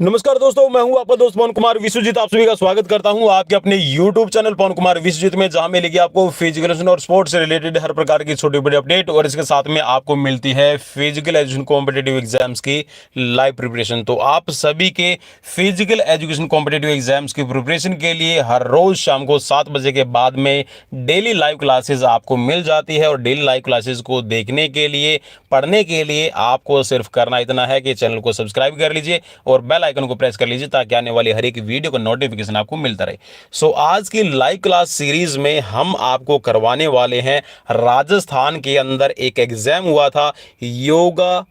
नमस्कार दोस्तों, मैं हूं आपका दोस्त पवन कुमार विश्वजीत। आप सभी का स्वागत करता हूं आपके अपने YouTube चैनल पवन कुमार विश्वजीत में, जहां मिलेगी आपको फिजिकल और स्पोर्ट्स से रिलेटेड हर प्रकार की छोटी बड़ी अपडेट, और इसके साथ में आपको मिलती है फिजिकल एजुकेशन कॉम्पिटेटिव एग्जाम्स की लाइव प्रिपरेशन। तो आप सभी के फिजिकल एजुकेशन कॉम्पिटेटिव एग्जाम्स की प्रिपरेशन के लिए हर रोज शाम को 7 बजे के बाद में डेली लाइव क्लासेज आपको मिल जाती है। और डेली लाइव क्लासेज को देखने के लिए, पढ़ने के लिए आपको सिर्फ करना इतना है कि चैनल को सब्सक्राइब कर लीजिए और बेल आइकन को प्रेस कर लीजिए, ताकि आने वाली हर एक वीडियो का नोटिफिकेशन आपको मिलता रहे। आज की लाइव क्लास सीरीज में हम आपको करवाने वाले हैं, राजस्थान के अंदर एक एग्जाम हुआ था योगा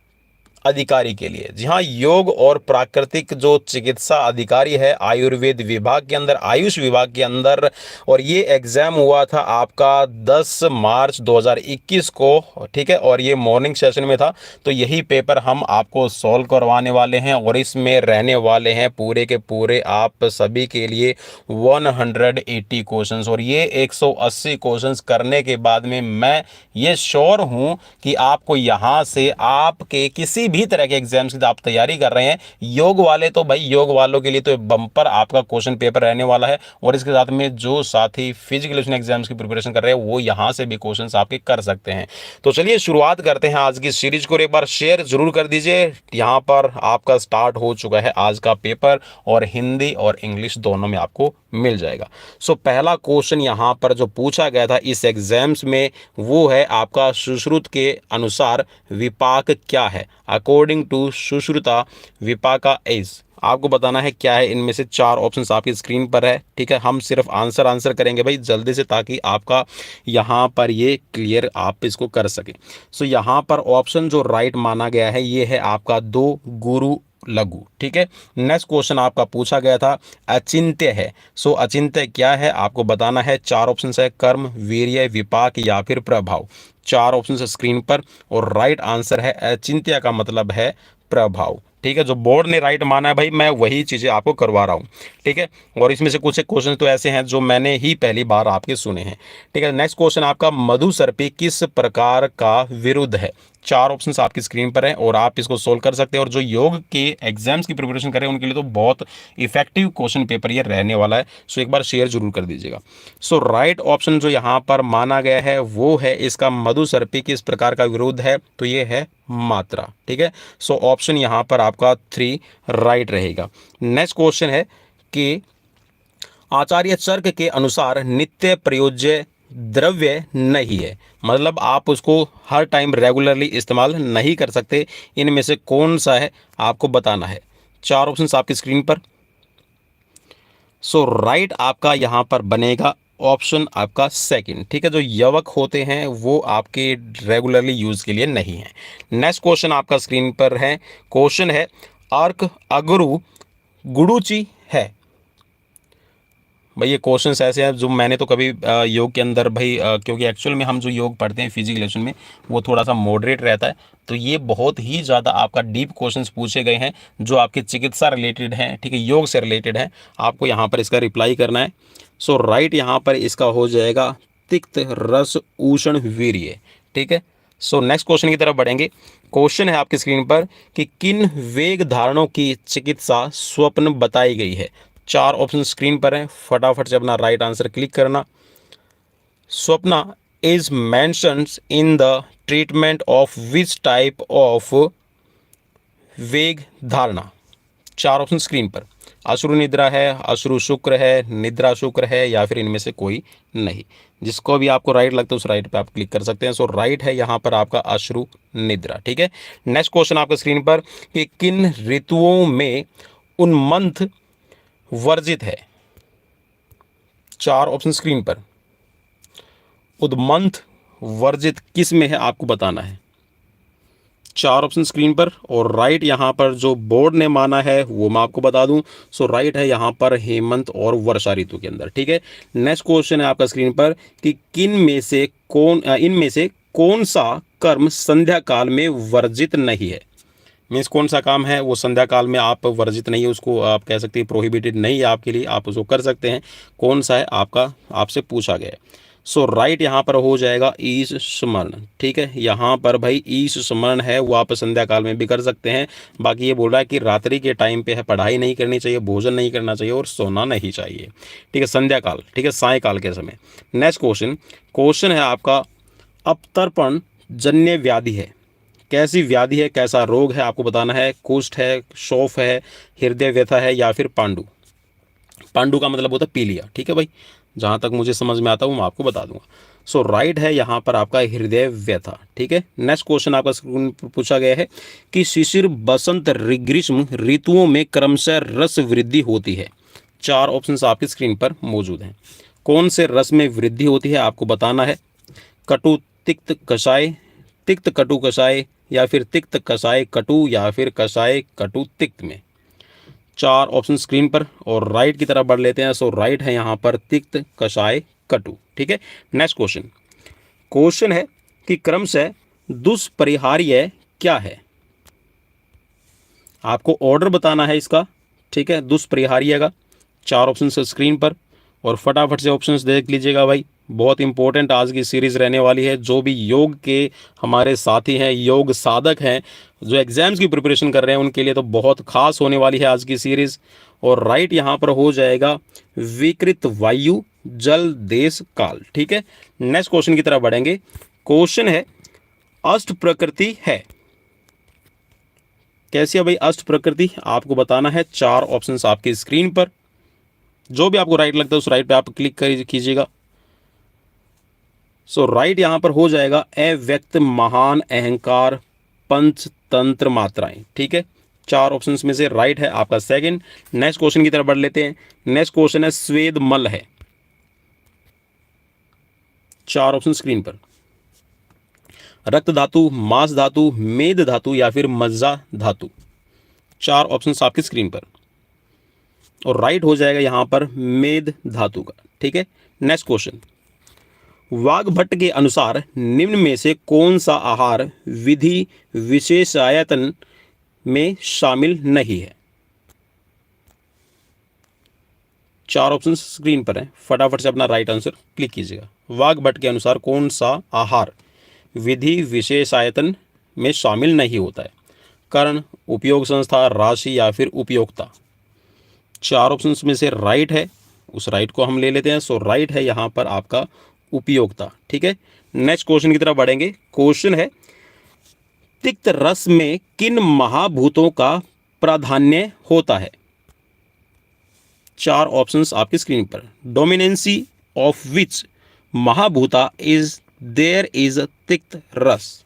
अधिकारी के लिए। जी हाँ, योग और प्राकृतिक जो चिकित्सा अधिकारी है आयुर्वेद विभाग के अंदर, आयुष विभाग के अंदर, और ये एग्जाम हुआ था आपका 10 मार्च 2021 को, ठीक है। और ये मॉर्निंग सेशन में था। तो यही पेपर हम आपको सॉल्व करवाने वाले हैं, और इसमें रहने वाले हैं पूरे के पूरे आप सभी के लिए 180 क्वेश्चंस। और ये 180 क्वेश्चंस करने के बाद में मैं ये श्योर हूं कि आपको यहां से आपके किसी भी तरह के एग्जाम्स की आप तैयारी कर रहे हैं, योग वाले तो भाई योग वालों के लिए तो बम्पर आपका क्वेश्चन पेपर रहने वाला है। और इसके साथ में जो साथी फिजिकल एग्जाम्स की प्रिपरेशन कर रहे हैं वो यहां से भी क्वेश्चंस आपके कर सकते हैं। तो चलिए शुरुआत करते हैं आज की सीरीज को। एक बार शेयर जरूर कर दीजिए। यहां पर आपका स्टार्ट हो चुका है आज का पेपर, और हिंदी और इंग्लिश दोनों में आपको मिल जाएगा। पहला क्वेश्चन यहां पर जो पूछा गया था इस एग्जाम्स में, वो है आपका सुश्रुत के अनुसार विपाक क्या है। अकॉर्डिंग टू सुश्रुता विपाका इज, आपको बताना है क्या है। इनमें से 4 ऑप्शंस आपकी स्क्रीन पर है, ठीक है। हम सिर्फ आंसर करेंगे भाई जल्दी से, ताकि आपका यहाँ पर ये क्लियर आप इसको कर सकें। यहाँ पर ऑप्शन जो राइट माना गया है ये है आपका 2 गुरु लघु, ठीक है। नेक्स्ट क्वेश्चन आपका पूछा गया था अचिंत्य है। अचिंत्य क्या है आपको बताना है। 4 ऑप्शन है, कर्म, वीर्य, विपाक या फिर प्रभाव। 4 ऑप्शन है स्क्रीन पर, और राइट आंसर है अचिंत्य का मतलब है प्रभाव, ठीक है। जो बोर्ड ने राइट माना है भाई, मैं वही चीज़ें आपको करवा रहा हूँ, ठीक है। और इसमें से कुछ क्वेश्चन तो ऐसे हैं जो मैंने ही पहली बार आपके सुने हैं, ठीक है। नेक्स्ट क्वेश्चन आपका मधुसर्पी किस प्रकार का विरुद्ध है। 4 ऑप्शंस आपकी स्क्रीन पर हैं, और आप इसको सोल्व कर सकते हैं। और जो योग के एग्जाम्स की प्रिपरेशन करें उनके लिए तो बहुत इफेक्टिव क्वेश्चन पेपर ये रहने वाला है। एक बार शेयर जरूर कर दीजिएगा। राइट ऑप्शन जो यहाँ पर माना गया है वो है इसका मधुसर्पी किस प्रकार का विरुद्ध है, तो ये है मात्रा, ठीक है। ऑप्शन यहाँ पर आपका 3 राइट रहेगा। नेक्स्ट क्वेश्चन है कि आचार्य चर्क के अनुसार नित्य प्रयोज्य द्रव्य नहीं है, मतलब आप उसको हर टाइम रेगुलरली इस्तेमाल नहीं कर सकते। इनमें से कौन सा है आपको बताना है। 4 ऑप्शंस आपकी स्क्रीन पर। राइट आपका यहाँ पर बनेगा ऑप्शन आपका सेकंड, ठीक है। जो यवक होते हैं वो आपके रेगुलरली यूज के लिए नहीं है। नेक्स्ट क्वेश्चन आपका स्क्रीन पर है। क्वेश्चन है अर्क अगरु गुडुचि है। भाई ये क्वेश्चंस ऐसे हैं जो मैंने तो कभी योग के अंदर भाई क्योंकि एक्चुअल में हम जो योग पढ़ते हैं फिजिकल लेसन में वो थोड़ा सा मॉडरेट रहता है, तो ये बहुत ही ज़्यादा आपका डीप क्वेश्चंस पूछे गए हैं जो आपकी चिकित्सा रिलेटेड हैं, ठीक है, योग से रिलेटेड है। आपको यहाँ पर इसका रिप्लाई करना है। राइट यहाँ पर इसका हो जाएगा तिक्त रस उष्ण वीर्य, ठीक है। नेक्स्ट क्वेश्चन की तरफ बढ़ेंगे। क्वेश्चन है आपकी स्क्रीन पर कि किन वेग धारणों की चिकित्सा स्वप्न बताई गई है। 4 ऑप्शन स्क्रीन पर हैं, फटाफट से अपना राइट आंसर क्लिक करना। Swapna is mentioned in the treatment of which type of वेग धारणा। 4 ऑप्शन स्क्रीन पर। अश्रु निद्रा है, अश्रु शुक्र है, निद्रा शुक्र है, या फिर इनमें से कोई नहीं। जिसको भी आपको राइट लगता है उस राइट पे आप क्लिक कर सकते हैं। राइट है यहाँ पर आपका अश्रु निद्रा, ठीक है। नेक्स्ट क्वेश्चन आपका स्क्रीन पर कि किन ऋतुओं में उन्मंथ वर्जित है। 4 ऑप्शन स्क्रीन पर। उन्मंथ वर्जित किस में है आपको बताना है। 4 ऑप्शन स्क्रीन पर, और राइट यहाँ पर जो बोर्ड ने माना है वो मैं आपको बता दूं। राइट है यहाँ पर हेमंत और वर्षा ऋतु के अंदर, ठीक है। नेक्स्ट क्वेश्चन है आपका स्क्रीन पर कि इनमें से कौन सा कर्म संध्या काल में वर्जित नहीं है। मीन्स कौन सा काम है वो संध्या काल में आप वर्जित नहीं है, उसको आप कह सकते हैं प्रोहिबिटेड नहीं है आपके लिए, आप उसको कर सकते हैं। कौन सा है आपका आपसे पूछा गया है। सो राइट यहाँ पर हो जाएगा ईश स्मरण। ठीक है, यहाँ पर भाई ईश स्मरण है वो आप संध्या काल में भी कर सकते हैं। बाकी ये बोल रहा है कि रात्रि के टाइम पे है पढ़ाई नहीं करनी चाहिए, भोजन नहीं करना चाहिए और सोना नहीं चाहिए। ठीक है, संध्या काल, ठीक है, सायकाल के समय। नेक्स्ट क्वेश्चन है आपका, अपतर्पण जन्य व्याधि है, कैसी व्याधि है, कैसा रोग है आपको बताना है। कुष्ठ है, शौफ है, हृदय व्यथा है या फिर पांडु। पांडु का मतलब होता है पीलिया। ठीक है भाई, जहाँ तक मुझे समझ में आता हूँ मैं आपको बता दूंगा। सो राइट है यहाँ पर आपका हृदय व्यथा। ठीक है, नेक्स्ट क्वेश्चन आपका स्क्रीन पर पूछा गया है कि शिशिर, बसंत, ग्रीष्म ऋतुओं में क्रमशः रस वृद्धि होती है। चार ऑप्शंस आपकी स्क्रीन पर मौजूद हैं। कौन से रस में वृद्धि होती है आपको बताना है। कटु तिक्त कषाय, तिक्त कटु कषाय या फिर तिक्त कषाय कटु या फिर कषाय कटु तिक्त में। चार ऑप्शन स्क्रीन पर और राइट की तरफ बढ़ लेते हैं। सो राइट है यहाँ पर तिक्त कषाय कटु। ठीक है, नेक्स्ट क्वेश्चन है कि क्रमशः दुष्परिहार्य क्या है, आपको ऑर्डर बताना है इसका। ठीक है, दुष्परिहार्य का चार ऑप्शन स्क्रीन पर और फटाफट से ऑप्शंस देख लीजिएगा भाई। बहुत इंपॉर्टेंट आज की सीरीज़ रहने वाली है। जो भी योग के हमारे साथी हैं, योग साधक हैं, जो एग्जाम्स की प्रिपरेशन कर रहे हैं, उनके लिए तो बहुत खास होने वाली है आज की सीरीज़। और राइट यहाँ पर हो जाएगा विकृत वायु, जल, देश, काल। ठीक है, नेक्स्ट क्वेश्चन की तरफ बढ़ेंगे। क्वेश्चन है अष्ट प्रकृति है, कैसी है भाई अष्ट प्रकृति, आपको बताना है। चार ऑप्शंस आपकी स्क्रीन पर, जो भी आपको राइट लगता है उस राइट पे आप क्लिक कीजिएगा। सो राइट यहां पर हो जाएगा अव्यक्त, महान, अहंकार, पंच, तंत्र, मात्राएं। ठीक है, चार ऑप्शंस में से राइट है आपका सेकंड। नेक्स्ट क्वेश्चन की तरफ बढ़ लेते हैं। नेक्स्ट क्वेश्चन है स्वेद मल है, चार ऑप्शन स्क्रीन पर। रक्त धातु, मांस धातु, मेद धातु या फिर मज्जा धातु। चार ऑप्शंस आपकी स्क्रीन पर और राइट हो जाएगा यहां पर मेद धातु का। ठीक है, नेक्स्ट क्वेश्चन, वाग्भट्ट के अनुसार निम्न में से कौन सा आहार विधि विशेषायतन में शामिल नहीं है। चार ऑप्शन स्क्रीन पर है, फटाफट से अपना राइट आंसर क्लिक कीजिएगा। वाग्भट्ट के अनुसार कौन सा आहार विधि विशेषायतन में शामिल नहीं होता है। कर्ण, उपयोग संस्था, राशि या फिर उपयोक्ता। चार ऑप्शंस में से राइट है, उस राइट को हम ले लेते हैं। सो राइट है यहाँ पर आपका उपयोक्ता। ठीक है, नेक्स्ट क्वेश्चन की तरफ बढ़ेंगे। क्वेश्चन है तिक्त रस में किन महाभूतों का प्राधान्य होता है। चार ऑप्शंस आपकी स्क्रीन पर। Dominancy of which mahabhuta is there is a tikta rasa.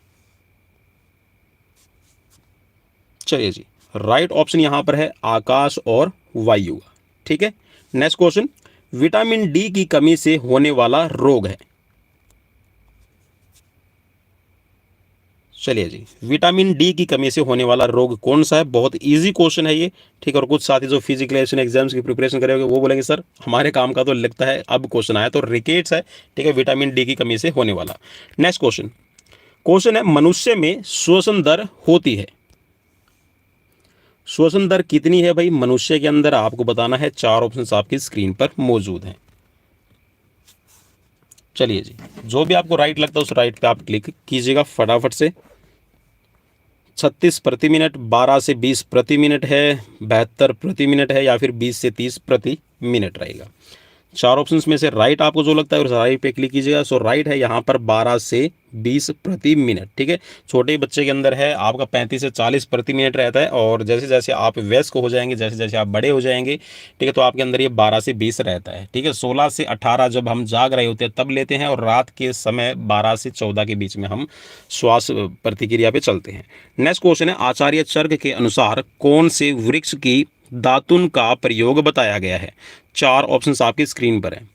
चलिए जी, राइट ऑप्शन यहां पर है आकाश और वायु। ठीक है, नेक्स्ट क्वेश्चन, विटामिन डी की कमी से होने वाला रोग है। चलिए जी, विटामिन डी की कमी से होने वाला रोग कौन सा है। बहुत इजी क्वेश्चन है ये। ठीक है, और कुछ साथी जो फिजिकल एग्जाम्स की प्रिपरेशन करेंगे वो बोलेंगे सर हमारे काम का तो लगता है अब क्वेश्चन आया तो रिकेट्स है। ठीक है, विटामिन डी की कमी से होने वाला। नेक्स्ट क्वेश्चन है मनुष्य में श्वसन दर होती है। श्वसन दर कितनी है भाई मनुष्य के अंदर, आपको बताना है। चार ऑप्शंस आपकी स्क्रीन पर मौजूद हैं। चलिए जी, जो भी आपको राइट लगता है उस राइट पे आप क्लिक कीजिएगा फटाफट से। 36 प्रति मिनट, 12 से 20 प्रति मिनट है, 72 प्रति मिनट है या फिर 20 से 30 प्रति मिनट रहेगा। चार ऑप्शंस में से राइट आपको जो लगता है उस राइट पे क्लिक कीजिएगा। सो राइट है यहाँ पर 12 से 20 प्रति मिनट। ठीक है, छोटे बच्चे के अंदर है आपका 35 से 40 प्रति मिनट रहता है और जैसे जैसे आप वयस्क हो जाएंगे, जैसे जैसे आप बड़े हो जाएंगे, ठीक है, तो आपके अंदर ये 12 से 20 रहता है। ठीक है, 16 से 18 जब हम जाग रहे होते हैं तब लेते हैं और रात के समय 12 से 14 के बीच में हम श्वास प्रतिक्रिया पे चलते हैं। नेक्स्ट क्वेश्चन है आचार्य चर्क के अनुसार कौन से वृक्ष की दातुन का प्रयोग बताया गया है। चार ऑप्शंस आपकी स्क्रीन पर हैं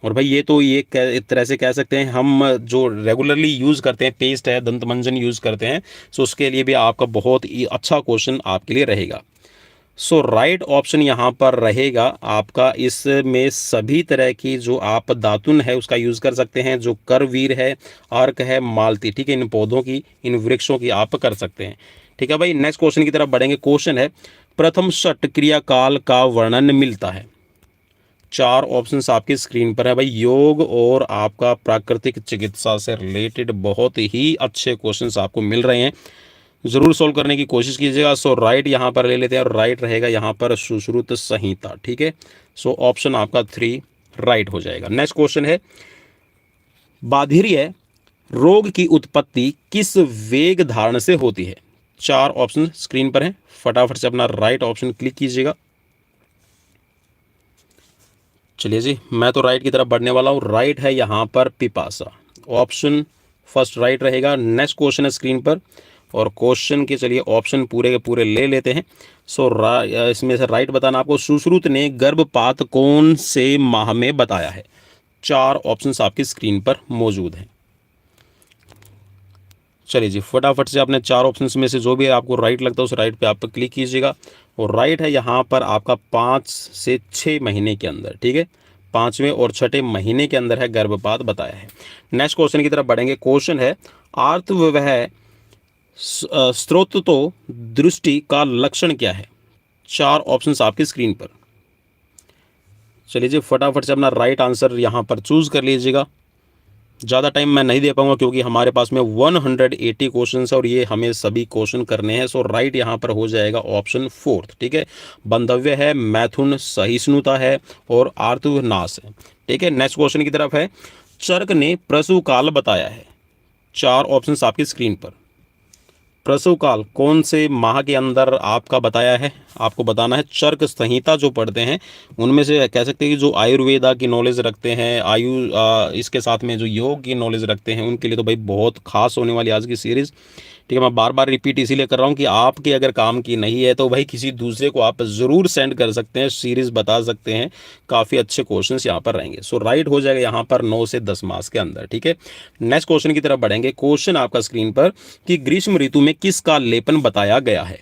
और भाई ये तो ये एक तरह से कह सकते हैं हम जो रेगुलरली यूज़ करते हैं, पेस्ट है, दंत मंजन यूज़ करते हैं, सो उसके लिए भी आपका बहुत ही अच्छा क्वेश्चन आपके लिए रहेगा। सो राइट ऑप्शन यहाँ पर रहेगा आपका, इसमें सभी तरह की जो आप दातुन है उसका यूज़ कर सकते हैं, जो करवीर है, अर्क है, मालती। ठीक है, इन पौधों की, इन वृक्षों की आप कर सकते हैं। ठीक है भाई, नेक्स्ट क्वेश्चन की तरफ बढ़ेंगे। क्वेश्चन है प्रथम षट क्रिया काल का वर्णन मिलता है। चार ऑप्शंस आपकी स्क्रीन पर है भाई। योग और आपका प्राकृतिक चिकित्सा से रिलेटेड बहुत ही अच्छे क्वेश्चंस आपको मिल रहे हैं, ज़रूर सॉल्व करने की कोशिश कीजिएगा। सो राइट यहाँ पर ले लेते हैं और राइट रहेगा यहाँ पर सुश्रुत संहिता। ठीक है, सो ऑप्शन आपका 3 राइट हो जाएगा। नेक्स्ट क्वेश्चन है, बाधिर्य रोग की उत्पत्ति किस वेग धारण से होती है? चार ऑप्शन स्क्रीन पर हैं, फटाफट से अपना राइट ऑप्शन क्लिक कीजिएगा। चलिए जी, मैं तो राइट की तरफ बढ़ने वाला हूँ। राइट है यहाँ पर पिपासा, ऑप्शन फर्स्ट राइट रहेगा। नेक्स्ट क्वेश्चन है स्क्रीन पर और क्वेश्चन के चलिए ऑप्शन पूरे के पूरे ले लेते हैं। सो इसमें से राइट बताना आपको, सुश्रुत ने गर्भपात कौन से माह में बताया है? चार ऑप्शंस आपकी स्क्रीन पर मौजूद हैं। चलिए जी, फटाफट से आपने चार ऑप्शंस में से जो भी आपको राइट लगता है उस राइट पे आप क्लिक कीजिएगा और राइट है यहाँ पर आपका 5 से 6 महीने के अंदर। ठीक है, 5वें और 6ठे महीने के अंदर है गर्भपात बताया है। नेक्स्ट क्वेश्चन की तरफ बढ़ेंगे। क्वेश्चन है, आर्तव्यवह स्रोत तो दृष्टि का लक्षण क्या है? चार ऑप्शंस आपकी स्क्रीन पर। चलिए जी, फटाफट से अपना राइट आंसर यहाँ पर चूज कर लीजिएगा। ज़्यादा टाइम मैं नहीं दे पाऊंगा क्योंकि हमारे पास में 180 क्वेश्चन है और ये हमें सभी क्वेश्चन करने हैं। सो राइट यहाँ पर हो जाएगा ऑप्शन 4। ठीक है, बंधव्य है, मैथुन, सहिष्णुता है और आर्तनाश है। ठीक है, नेक्स्ट क्वेश्चन की तरफ है, चर्क ने प्रसूव काल बताया है। चार ऑप्शंस आपकी स्क्रीन पर। प्रसव काल कौन से माह के अंदर आपका बताया है, आपको बताना है। चर्क संहिता जो पढ़ते हैं उनमें से कह सकते हैं कि जो आयुर्वेदा की नॉलेज रखते हैं, इसके साथ में जो योग की नॉलेज रखते हैं उनके लिए तो भाई बहुत खास होने वाली आज की सीरीज़। ठीक है, मैं बार बार रिपीट इसीलिए कर रहा हूँ कि आपकी अगर काम की नहीं है तो भाई किसी दूसरे को आप ज़रूर सेंड कर सकते हैं, सीरीज़ बता सकते हैं, काफ़ी अच्छे क्वेश्चंस यहाँ पर रहेंगे। सो राइट हो जाएगा यहाँ पर 9 से 10 मास के अंदर। ठीक है, नेक्स्ट क्वेश्चन की तरफ बढ़ेंगे। क्वेश्चन आपका स्क्रीन पर कि ग्रीष्म ऋतु में किसका लेपन बताया गया है?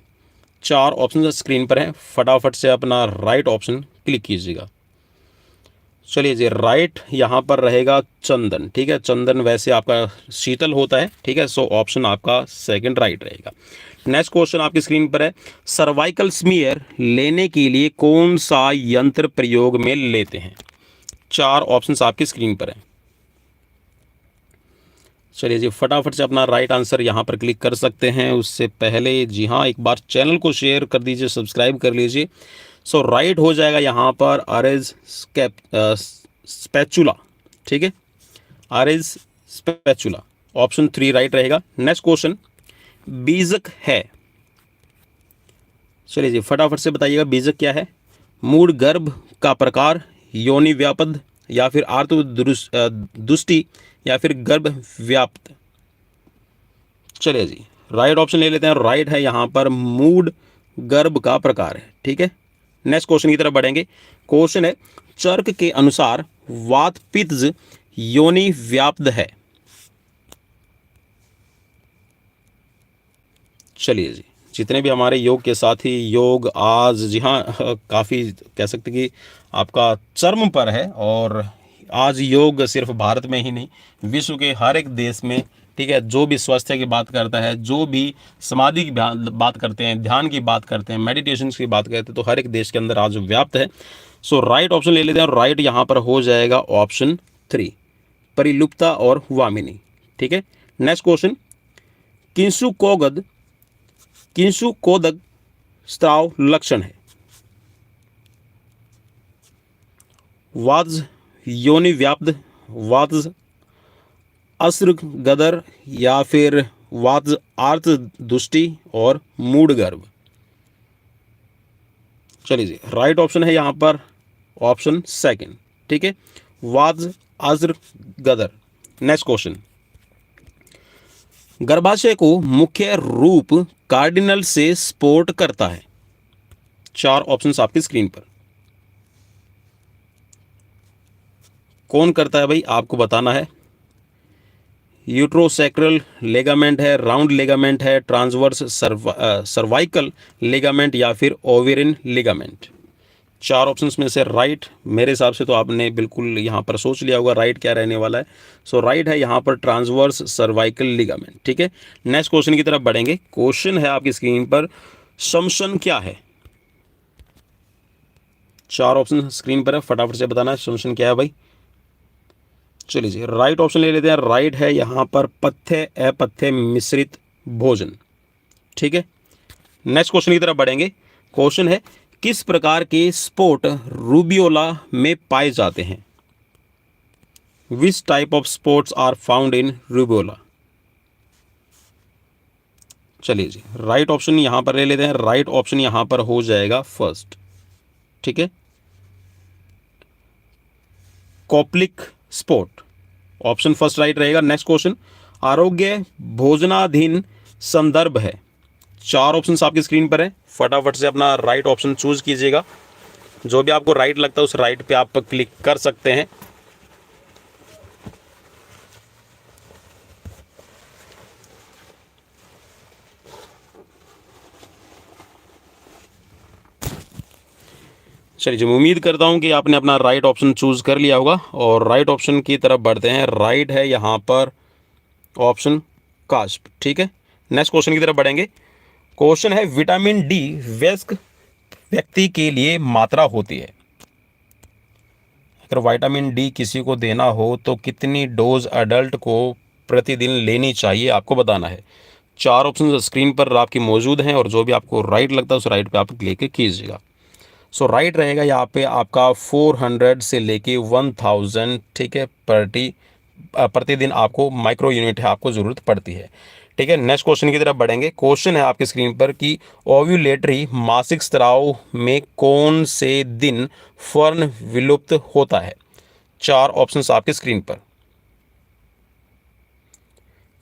चार ऑप्शन स्क्रीन पर हैं, फटाफट से अपना राइट ऑप्शन क्लिक कीजिएगा। चलिए जी, राइट यहाँ पर रहेगा चंदन। ठीक है, चंदन वैसे आपका शीतल होता है। ठीक है, सो ऑप्शन आपका सेकंड राइट रहेगा। नेक्स्ट क्वेश्चन आपकी स्क्रीन पर है, सर्वाइकल स्मीयर लेने के लिए कौन सा यंत्र प्रयोग में लेते हैं? चार ऑप्शंस आपकी स्क्रीन पर है। चलिए जी, फटाफट से अपना राइट आंसर यहाँ पर क्लिक कर सकते हैं। उससे पहले जी हाँ, एक बार चैनल को शेयर कर दीजिए, सब्सक्राइब कर लीजिए। सो राइट हो जाएगा यहाँ पर अरेज स्पैचुला। ठीक है, अरेज स्पैचुला, ऑप्शन 3 राइट रहेगा। नेक्स्ट क्वेश्चन, बीजक है। चलिए जी, फटाफट से बताइएगा बीजक क्या है? मूड गर्भ का प्रकार, योनि व्यापद या फिर आर्त दुष्टि या फिर गर्भ व्याप्त। चलिए जी, राइट ऑप्शन ले लेते हैं। राइट है यहाँ पर मूड गर्भ का प्रकार है। ठीक है, नेक्स्ट क्वेश्चन की तरफ बढ़ेंगे। क्वेश्चन है, चर्क के अनुसार वात पित्त योनि व्याप्त है। चलिए जी, जितने भी हमारे योग के साथी योग आज जी हाँ काफ़ी कह सकते कि आपका चर्म पर है और आज योग सिर्फ भारत में ही नहीं विश्व के हर एक देश में, ठीक है, जो भी स्वास्थ्य की बात करता है, जो भी समाधि की बात करते हैं, ध्यान की बात करते हैं, मेडिटेशन की बात करते हैं, तो हर एक देश के अंदर आज व्याप्त है। सो राइट ऑप्शन ले लेते हैं और राइट यहाँ पर हो जाएगा ऑप्शन 3, परिलुप्ता और वामिनी। ठीक है, नेक्स्ट क्वेश्चन, किंसु कोदक स्त्राव लक्षण है। वाज योनि व्याप्त, वाज अस्र गदर या फिर वाज आर्त दुष्टि और मूड गर्भ। चलिए जी, राइट ऑप्शन है यहाँ पर ऑप्शन 2। ठीक है, वाज अस्र गदर। नेक्स्ट क्वेश्चन, गर्भाशय को मुख्य रूप कार्डिनल से सपोर्ट करता है। चार ऑप्शंस आपकी स्क्रीन पर। कौन करता है भाई, आपको बताना है। यूट्रोसैक्रल लेगामेंट है, राउंड लेगामेंट है, ट्रांसवर्स सर्वाइकल लेगामेंट या फिर ओवेरिन लेगामेंट। चार ऑप्शंस में से राइट मेरे हिसाब से तो आपने बिल्कुल यहाँ पर सोच लिया होगा राइट क्या रहने वाला है। सो राइट है यहाँ पर ट्रांसवर्स सर्वाइकल लिगामेंट। ठीक है, नेक्स्ट क्वेश्चन की तरफ बढ़ेंगे। क्वेश्चन है आपकी स्क्रीन पर, शमशन क्या है? 4 ऑप्शन स्क्रीन पर है, फटाफट से बताना सॉल्यूशन क्या है भाई। चलिए जी, राइट ऑप्शन ले लेते हैं। राइट है यहाँ पर पथ्य अपथ्य मिश्रित भोजन। ठीक है, नेक्स्ट क्वेश्चन की तरफ बढ़ेंगे। क्वेश्चन है, किस प्रकार के स्पोर्ट रूबियोला में पाए जाते हैं? Which type of spots are found in rubeola? चलिए जी, राइट ऑप्शन यहां पर ले लेते हैं। राइट ऑप्शन यहां पर हो जाएगा फर्स्ट। ठीक है, Koplik sport, option first right रहेगा। नेक्स्ट क्वेश्चन, आरोग्य भोजनाधीन संदर्भ है। 4 ऑप्शंस आपकी स्क्रीन पर है, फटाफट से अपना राइट ऑप्शन चूज कीजिएगा। जो भी आपको राइट लगता है उस राइट पे आप क्लिक कर सकते हैं। चलिए जी, मैं उम्मीद करता हूं कि आपने अपना राइट ऑप्शन चूज कर लिया होगा और राइट ऑप्शन की तरफ बढ़ते हैं। राइट है यहां पर ऑप्शन कास्प। ठीक है, नेक्स्ट क्वेश्चन की तरफ बढ़ेंगे। क्वेश्चन है, विटामिन डी वयस्क व्यक्ति के लिए मात्रा होती है। अगर विटामिन डी किसी को देना हो तो कितनी डोज अडल्ट को प्रतिदिन लेनी चाहिए, आपको बताना है। 4 ऑप्शन स्क्रीन पर आपकी मौजूद हैं और जो भी आपको राइट लगता है उस राइट पे आप क्लिक कीजिएगा। सो राइट रहेगा यहाँ पे आपका 400 से लेके 1000। ठीक है, प्रतिदिन आपको माइक्रो यूनिट है आपको ज़रूरत पड़ती है। ठीक है, नेक्स्ट क्वेश्चन की तरफ बढ़ेंगे। क्वेश्चन है आपकी स्क्रीन पर कि ओव्यूलेटरी मासिक स्राव में कौन से दिन फर्न विलुप्त होता है? 4 ऑप्शंस आपकी स्क्रीन पर।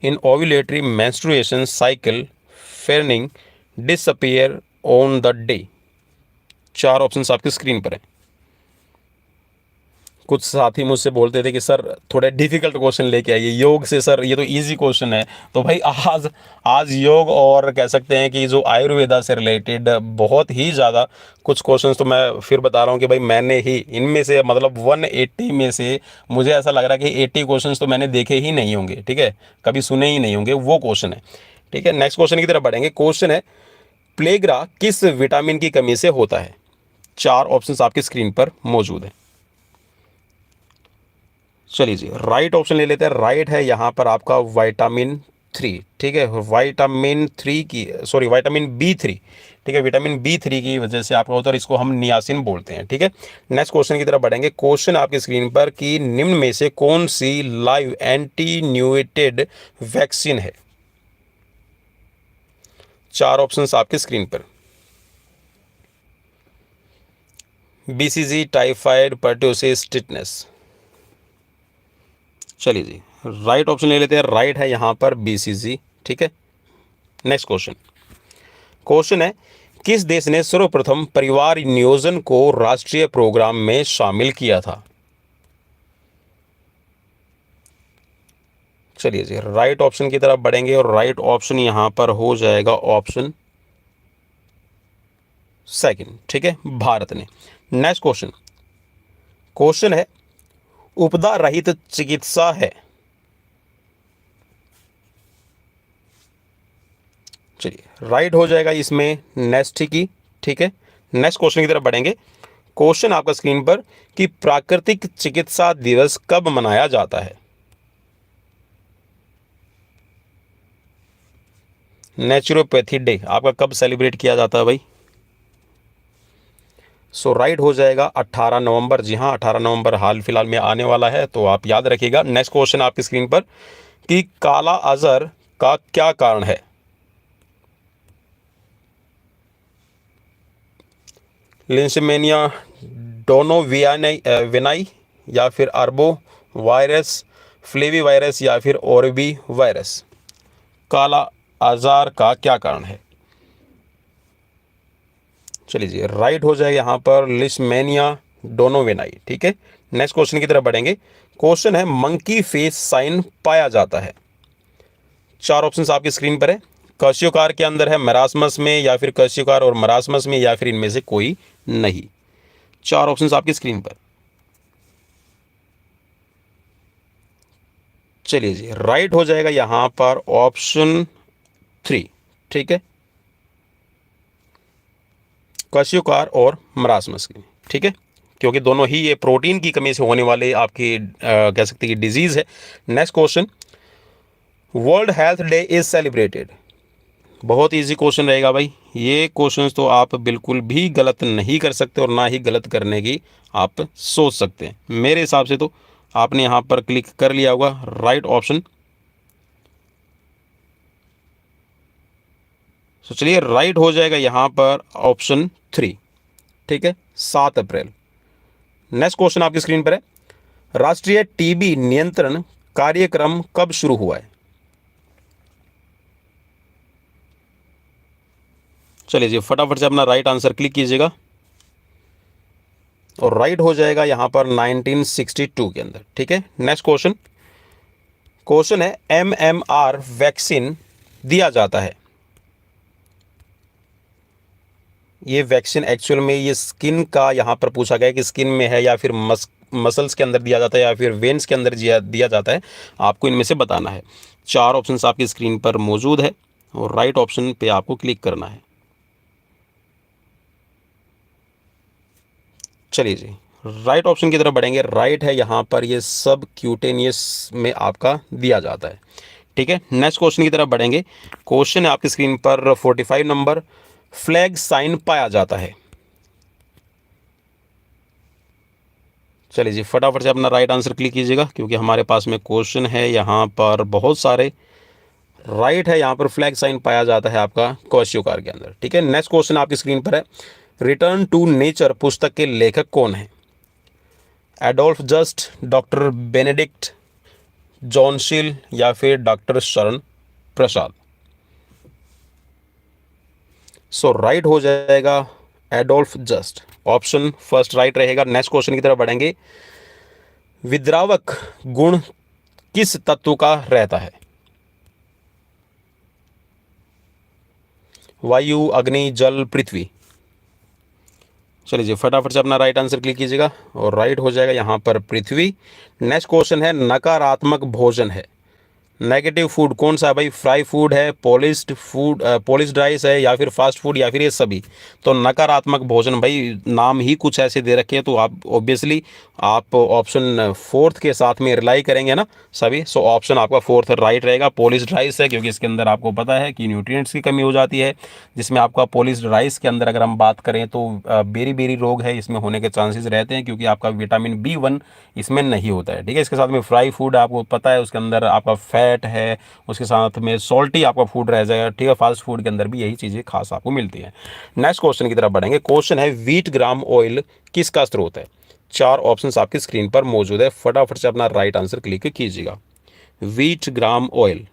In ovulatory menstruation cycle ferning disappear on the day. 4 options आपकी स्क्रीन पर हैं। कुछ साथी मुझसे बोलते थे कि सर थोड़े डिफिकल्ट क्वेश्चन लेके आइए योग से, सर ये तो इजी क्वेश्चन है। तो भाई आज योग और कह सकते हैं कि जो आयुर्वेदा से रिलेटेड बहुत ही ज़्यादा कुछ क्वेश्चंस, तो मैं फिर बता रहा हूँ कि भाई मैंने ही इनमें से मतलब 180 में से मुझे ऐसा लग रहा है कि 80 क्वेश्चंस तो मैंने देखे ही नहीं होंगे। ठीक है, कभी सुने ही नहीं होंगे, वो क्वेश्चन है। ठीक है, नेक्स्ट क्वेश्चन की तरफ बढ़ेंगे। क्वेश्चन है, प्लेग्रा किस विटामिन की कमी से होता है? 4 ऑप्शंस आपकी स्क्रीन पर मौजूद है। चलिए जी, राइट ऑप्शन ले लेते हैं। राइट है यहाँ पर आपका विटामिन 3। ठीक है, विटामिन B3। ठीक है, विटामिन B3 की वजह से आपका होता है, इसको हम नियासिन बोलते हैं। ठीक है, नेक्स्ट क्वेश्चन की तरफ बढ़ेंगे। क्वेश्चन आपकी स्क्रीन पर कि निम्न में से कौन सी लाइव एंटीन्यूएटेड वैक्सीन है? 4 ऑप्शंस आपकी स्क्रीन पर। BCG, typhoid, pertussis, tetanus. चलिए जी, राइट ऑप्शन ले लेते हैं। राइट है यहाँ पर BCG। ठीक है, नेक्स्ट क्वेश्चन। क्वेश्चन है, किस देश ने सर्वप्रथम परिवार नियोजन को राष्ट्रीय प्रोग्राम में शामिल किया था? चलिए जी, राइट ऑप्शन की तरफ बढ़ेंगे और राइट ऑप्शन यहाँ पर हो जाएगा ऑप्शन सेकंड। ठीक है, भारत ने। Next question. क्वेश्चन है, उपदा रहित चिकित्सा है। चलिए, राइट हो जाएगा इसमें नेक्स्ट की। ठीक है, नेक्स्ट क्वेश्चन की तरफ बढ़ेंगे। क्वेश्चन आपका स्क्रीन पर कि प्राकृतिक चिकित्सा दिवस कब मनाया जाता है? नेचुरोपैथी डे आपका कब सेलिब्रेट किया जाता है भाई? सो राइट हो जाएगा 18 नवंबर। जी हाँ, 18 नवंबर हाल फिलहाल में आने वाला है, तो आप याद रखिएगा। नेक्स्ट क्वेश्चन आपकी स्क्रीन पर कि काला अजहर का क्या कारण है? लिंसेमेनिया, डोनोवियानाई या फिर अर्बो वायरस, फ्लेवी वायरस या फिर ओरबी वायरस। काला अजहर का क्या कारण है? चलिए जी, राइट हो जाएगा यहाँ पर लिस्मेनिया डोनोवेनाई। ठीक है, नेक्स्ट क्वेश्चन की तरफ बढ़ेंगे। क्वेश्चन है, मंकी फेस साइन पाया जाता है। 4 ऑप्शंस आपकी स्क्रीन पर है। कर्शियोकार के अंदर है, मरासमस में, या फिर कर्शियोकार और मरासमस में, या फिर इनमें से कोई नहीं। 4 ऑप्शंस आपकी स्क्रीन पर। चलिए जी, राइट हो जाएगा यहाँ पर ऑप्शन 3। ठीक है, कर्शियोकार और मरासमस की। ठीक है, क्योंकि दोनों ही ये प्रोटीन की कमी से होने वाले आपकी कह सकते हैं कि डिजीज़ है। Next question, world health day is celebrated. बहुत इजी क्वेश्चन रहेगा भाई, ये क्वेश्चन तो आप बिल्कुल भी गलत नहीं कर सकते और ना ही गलत करने की आप सोच सकते हैं। मेरे हिसाब से तो आपने यहाँ पर क्लिक कर लिया होगा राइट ऑप्शन। तो चलिए राइट हो जाएगा यहाँ पर ऑप्शन 3, ठीक है, 7 अप्रैल। नेक्स्ट क्वेश्चन आपकी स्क्रीन पर है, राष्ट्रीय टीबी नियंत्रण कार्यक्रम कब शुरू हुआ है? चलिए जी फटाफट से अपना राइट आंसर क्लिक कीजिएगा और राइट हो जाएगा यहां पर 1962 के अंदर, ठीक है। नेक्स्ट क्वेश्चन, क्वेश्चन है MMR वैक्सीन दिया जाता है, ये वैक्सीन एक्चुअल में ये स्किन का यहां पर पूछा गया कि स्किन में है या फिर मसल्स के अंदर दिया जाता है या फिर वेन्स के अंदर दिया जाता है, आपको इनमें से बताना है। 4 ऑप्शंस आपकी स्क्रीन पर मौजूद है और राइट ऑप्शन पे आपको क्लिक करना है। चलिए जी राइट ऑप्शन की तरफ बढ़ेंगे। राइट है यहाँ पर, ये सब क्यूटेनियस में आपका दिया जाता है, ठीक है। नेक्स्ट क्वेश्चन की तरफ बढ़ेंगे। क्वेश्चन है आपकी स्क्रीन पर 45 नंबर, फ्लैग साइन पाया जाता है। चलिए जी फटाफट से अपना राइट आंसर क्लिक कीजिएगा क्योंकि हमारे पास में क्वेश्चन है यहाँ पर बहुत सारे। राइट है यहाँ पर, फ्लैग साइन पाया जाता है आपका क्वेश्चन के अंदर, ठीक है। नेक्स्ट क्वेश्चन आपकी स्क्रीन पर है, रिटर्न टू नेचर पुस्तक के लेखक कौन है? एडोल्फ जस्ट, डॉक्टर बेनेडिक्ट जॉनशिल या फिर डॉक्टर शरण प्रसाद? सो राइट हो जाएगा Adolf just, option first right रहेगा। नेक्स्ट क्वेश्चन की तरफ बढ़ेंगे, विद्रावक गुण किस तत्व का रहता है? वायु, अग्नि, जल, पृथ्वी? चलिए जी फटाफट से अपना राइट आंसर क्लिक कीजिएगा और राइट हो जाएगा यहाँ पर पृथ्वी। नेक्स्ट क्वेश्चन है, नकारात्मक भोजन है, नेगेटिव फूड कौन सा है भाई? फ्राई फूड है, पॉलिश्ड फूड, पॉलिश्ड राइस है या फिर फास्ट फूड या फिर ये सभी? तो नकारात्मक भोजन भाई, नाम ही कुछ ऐसे दे रखे हैं तो आप ऑब्वियसली आप ऑप्शन फोर्थ के साथ में रिलाई करेंगे ना सभी। सो ऑप्शन आपका फोर्थ राइट रहेगा। पॉलिश्ड राइस है क्योंकि इसके अंदर आपको पता है कि न्यूट्रिएंट्स की कमी हो जाती है, जिसमें आपका पॉलिश्ड राइस के अंदर अगर हम बात करें तो बेरी बेरी रोग है इसमें होने के चांसेस रहते हैं क्योंकि आपका विटामिन B1 इसमें नहीं होता है, ठीक है। इसके साथ में फ्राई फूड आपको पता है उसके अंदर आपका फैट है, उसके साथ में सॉल्टी आपका फूड रह जाएगा, ठीक है। फास्ट फूड के अंदर भी यही चीज़ें खास आपको मिलती हैं। नेक्स्ट क्वेश्चन की तरफ बढ़ेंगे। क्वेश्चन है, व्हीट ग्राम ऑयल किसका स्रोत है? 4 ऑप्शंस आपकी स्क्रीन पर मौजूद है, फटाफट से अपना राइट आंसर क्लिक कीजिएगा। व्हीट ग्राम ऑयल,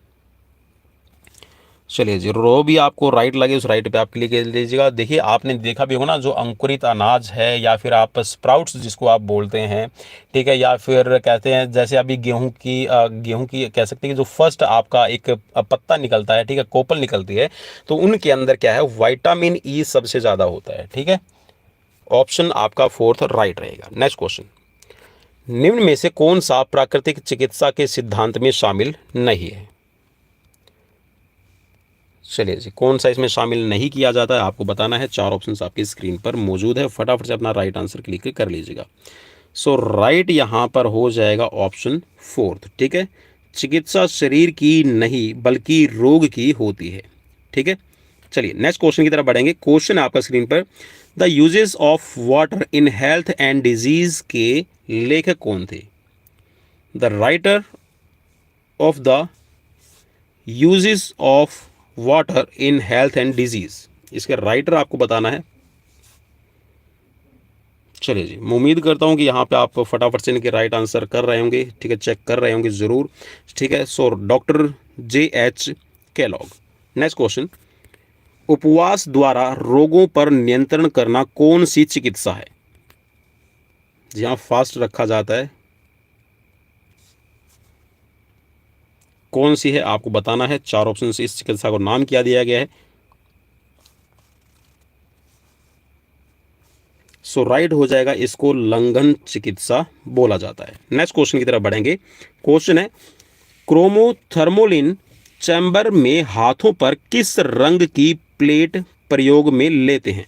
चलिए जी रो भी आपको राइट लगे उस राइट पे आप क्लिक कर लीजिएगा। देखिए आपने देखा भी होगा ना, जो अंकुरित अनाज है या फिर आप स्प्राउट्स जिसको आप बोलते हैं, ठीक है, या फिर कहते हैं जैसे अभी गेहूं की कह सकते हैं कि जो फर्स्ट आपका एक पत्ता निकलता है, ठीक है, कोपल निकलती है, तो उनके अंदर क्या है, विटामिन ई सबसे ज़्यादा होता है, ठीक है। ऑप्शन आपका फोर्थ राइट रहेगा। नेक्स्ट क्वेश्चन, निम्न में से कौन सा प्राकृतिक चिकित्सा के सिद्धांत में शामिल नहीं है? चलिए जी कौन सा इसमें शामिल नहीं किया जाता है आपको बताना है। 4 ऑप्शंस आपकी स्क्रीन पर मौजूद है, फटाफट से अपना राइट आंसर क्लिक कर लीजिएगा। सो राइट यहाँ पर हो जाएगा ऑप्शन फोर्थ, ठीक है। चिकित्सा शरीर की नहीं बल्कि रोग की होती है, ठीक है। चलिए नेक्स्ट क्वेश्चन की तरफ बढ़ेंगे। क्वेश्चन है आपका स्क्रीन पर, the uses of water in health and disease के लेखक कौन थे? The writer of the uses of water in health and disease, इसके राइटर आपको बताना है। चलिए जी मैं उम्मीद करता हूँ कि यहाँ पे आप फटाफट से इनके राइट आंसर कर रहे होंगे, ठीक है, चेक कर रहे होंगे ज़रूर, ठीक है। So doctor JH Kellogg. Next question, उपवास द्वारा रोगों पर नियंत्रण करना कौन सी चिकित्सा है? जी हाँ, फास्ट रखा जाता है, कौन सी है आपको बताना है। 4 ऑप्शन से इस चिकित्सा को नाम किया दिया गया है। सो राइट हो जाएगा, इसको लंघन चिकित्सा बोला जाता है। नेक्स्ट क्वेश्चन की तरफ बढ़ेंगे। क्वेश्चन है, क्रोमोथर्मोलिन चैम्बर में हाथों पर किस रंग की प्लेट प्रयोग में लेते हैं?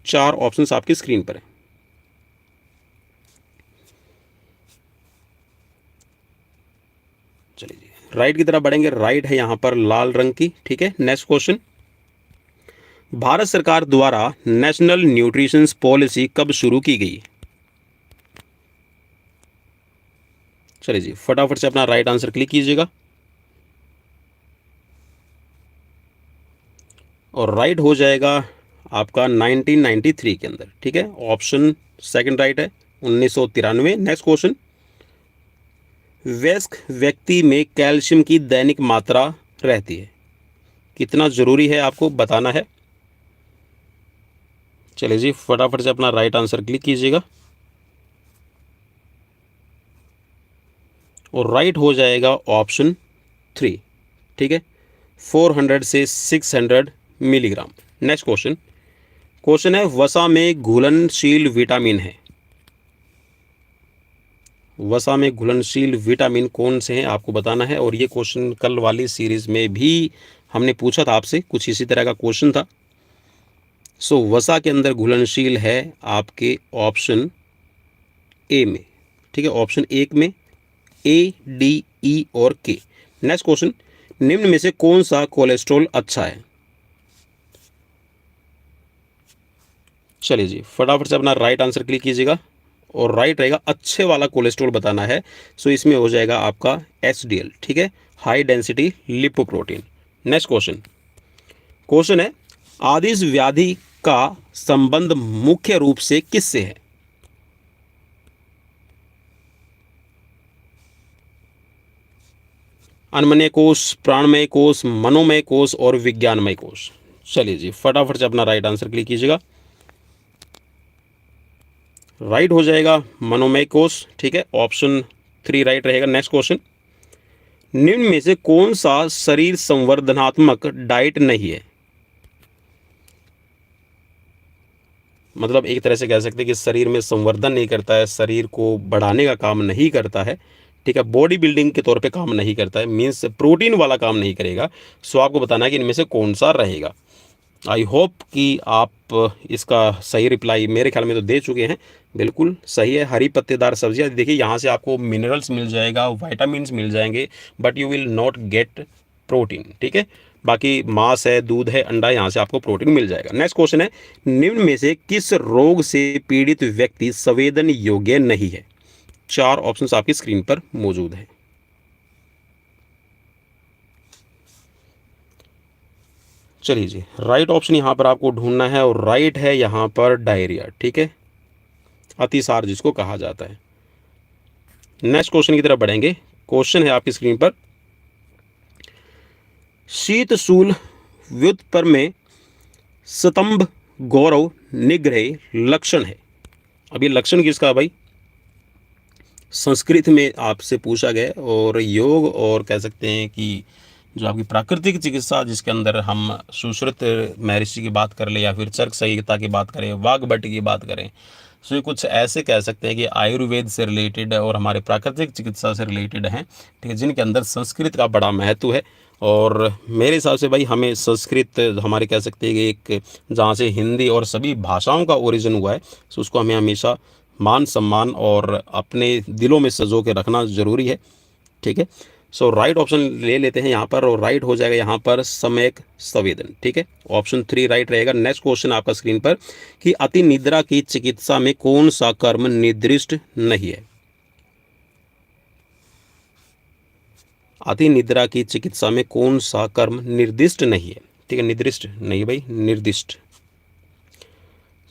4 ऑप्शंस आपकी स्क्रीन पर है। राइट की तरफ बढ़ेंगे, राइट है यहाँ पर लाल रंग की, ठीक है। नेक्स्ट क्वेश्चन, भारत सरकार द्वारा नेशनल न्यूट्रिशन पॉलिसी कब शुरू की गई? चलिए जी, फटाफट से अपना राइट आंसर क्लिक कीजिएगा और राइट हो जाएगा आपका 1993 के अंदर, ठीक है। ऑप्शन सेकंड राइट है, 1993। नेक्स्ट क्वेश्चन, वयस्क व्यक्ति में कैल्शियम की दैनिक मात्रा रहती है, कितना जरूरी है आपको बताना है। चलिए जी, फटाफट से अपना राइट आंसर क्लिक कीजिएगा और राइट हो जाएगा ऑप्शन 3, ठीक है, 400 से 600 मिलीग्राम। नेक्स्ट क्वेश्चन, क्वेश्चन है वसा में घुलनशील विटामिन है, वसा में घुलनशील विटामिन कौन से हैं आपको बताना है। और ये क्वेश्चन कल वाली सीरीज में भी हमने पूछा था आपसे, कुछ इसी तरह का क्वेश्चन था। सो वसा के अंदर घुलनशील है आपके ऑप्शन ए में, ठीक है, ऑप्शन एक में ए, डी, ई और के। नेक्स्ट क्वेश्चन, निम्न में से कौन सा कोलेस्ट्रॉल अच्छा है? चलिए जी, फटाफट से अपना राइट आंसर क्लिक कीजिएगा और राइट रहेगा अच्छे वाला कोलेस्ट्रॉल बताना है। सो इसमें हो जाएगा आपका एचडीएल, ठीक है, high density lipoprotein. Next question, question है आदिस व्याधि का संबंध मुख्य रूप से किससे है? अन्नमय कोष, प्राणमय कोष, मनोमय कोष और विज्ञानमय कोष। चलिए जी, फटाफट से अपना राइट आंसर क्लिक कीजिएगा। राइट हो जाएगा मनोमय कोष, ठीक है, ऑप्शन 3 राइट रहेगा। नेक्स्ट क्वेश्चन, निम्न में से कौन सा शरीर संवर्धनात्मक डाइट नहीं है? मतलब एक तरह से कह सकते हैं कि शरीर में संवर्धन नहीं करता है, शरीर को बढ़ाने का काम नहीं करता है, ठीक है, बॉडी बिल्डिंग के तौर पे काम नहीं करता है, मीन्स प्रोटीन वाला काम नहीं करेगा। सो आपको बताना है कि इनमें से कौन सा रहेगा। आई होप कि आप इसका सही रिप्लाई मेरे ख्याल में तो दे चुके हैं। बिल्कुल सही है, हरी पत्तेदार सब्जियां। देखिए यहाँ से आपको मिनरल्स मिल जाएगा, वाइटामिन मिल जाएंगे, but you will not gate protein, ठीक है। बाकी मांस है, दूध है, अंडा, यहाँ से आपको प्रोटीन मिल जाएगा। नेक्स्ट क्वेश्चन है, निम्न में से किस रोग से पीड़ित व्यक्ति संवेदन योग्य नहीं है? 4 ऑप्शंस आपकी स्क्रीन पर मौजूद है। चलिए जी, राइट ऑप्शन यहाँ पर आपको ढूंढना है और राइट है यहाँ पर डायरिया, ठीक है, अतिसार जिसको कहा जाता है। नेक्स्ट क्वेश्चन की तरफ बढ़ेंगे। क्वेश्चन है आपकी स्क्रीन पर, शीत शूल व्युत्पर में स्तंभ गौरव निग्रह लक्षण है। अब ये लक्षण किसका भाई? संस्कृत में आपसे पूछा गया और योग और कह सकते हैं कि जो आपकी प्राकृतिक चिकित्सा जिसके अंदर हम सुश्रुत महर्षि की बात कर ले या फिर चरक संहिता की बात करें, वाघभट्ट की बात करें, सो ये कुछ ऐसे कह सकते हैं कि आयुर्वेद से रिलेटेड और हमारे प्राकृतिक चिकित्सा से रिलेटेड हैं, ठीक है, जिनके अंदर संस्कृत का बड़ा महत्व है। और मेरे हिसाब से भाई हमें संस्कृत हमारे कह सकते हैं कि एक जहाँ से हिंदी और सभी भाषाओं का ओरिजिन हुआ है, सो उसको हमें हमेशा मान सम्मान और अपने दिलों में सजो के रखना ज़रूरी है, ठीक है। सो राइट ऑप्शन ले लेते हैं यहाँ पर और राइट हो जाएगा यहाँ पर सम्यक संवेदन, ठीक है, ऑप्शन 3 राइट रहेगा। नेक्स्ट क्वेश्चन आपका स्क्रीन पर कि अति निद्रा की चिकित्सा में कौन सा कर्म निर्दिष्ट नहीं है? अति निद्रा की चिकित्सा में कौन सा कर्म निर्दिष्ट नहीं है? ठीक है, निर्दिष्ट नहीं भाई, निर्दिष्ट।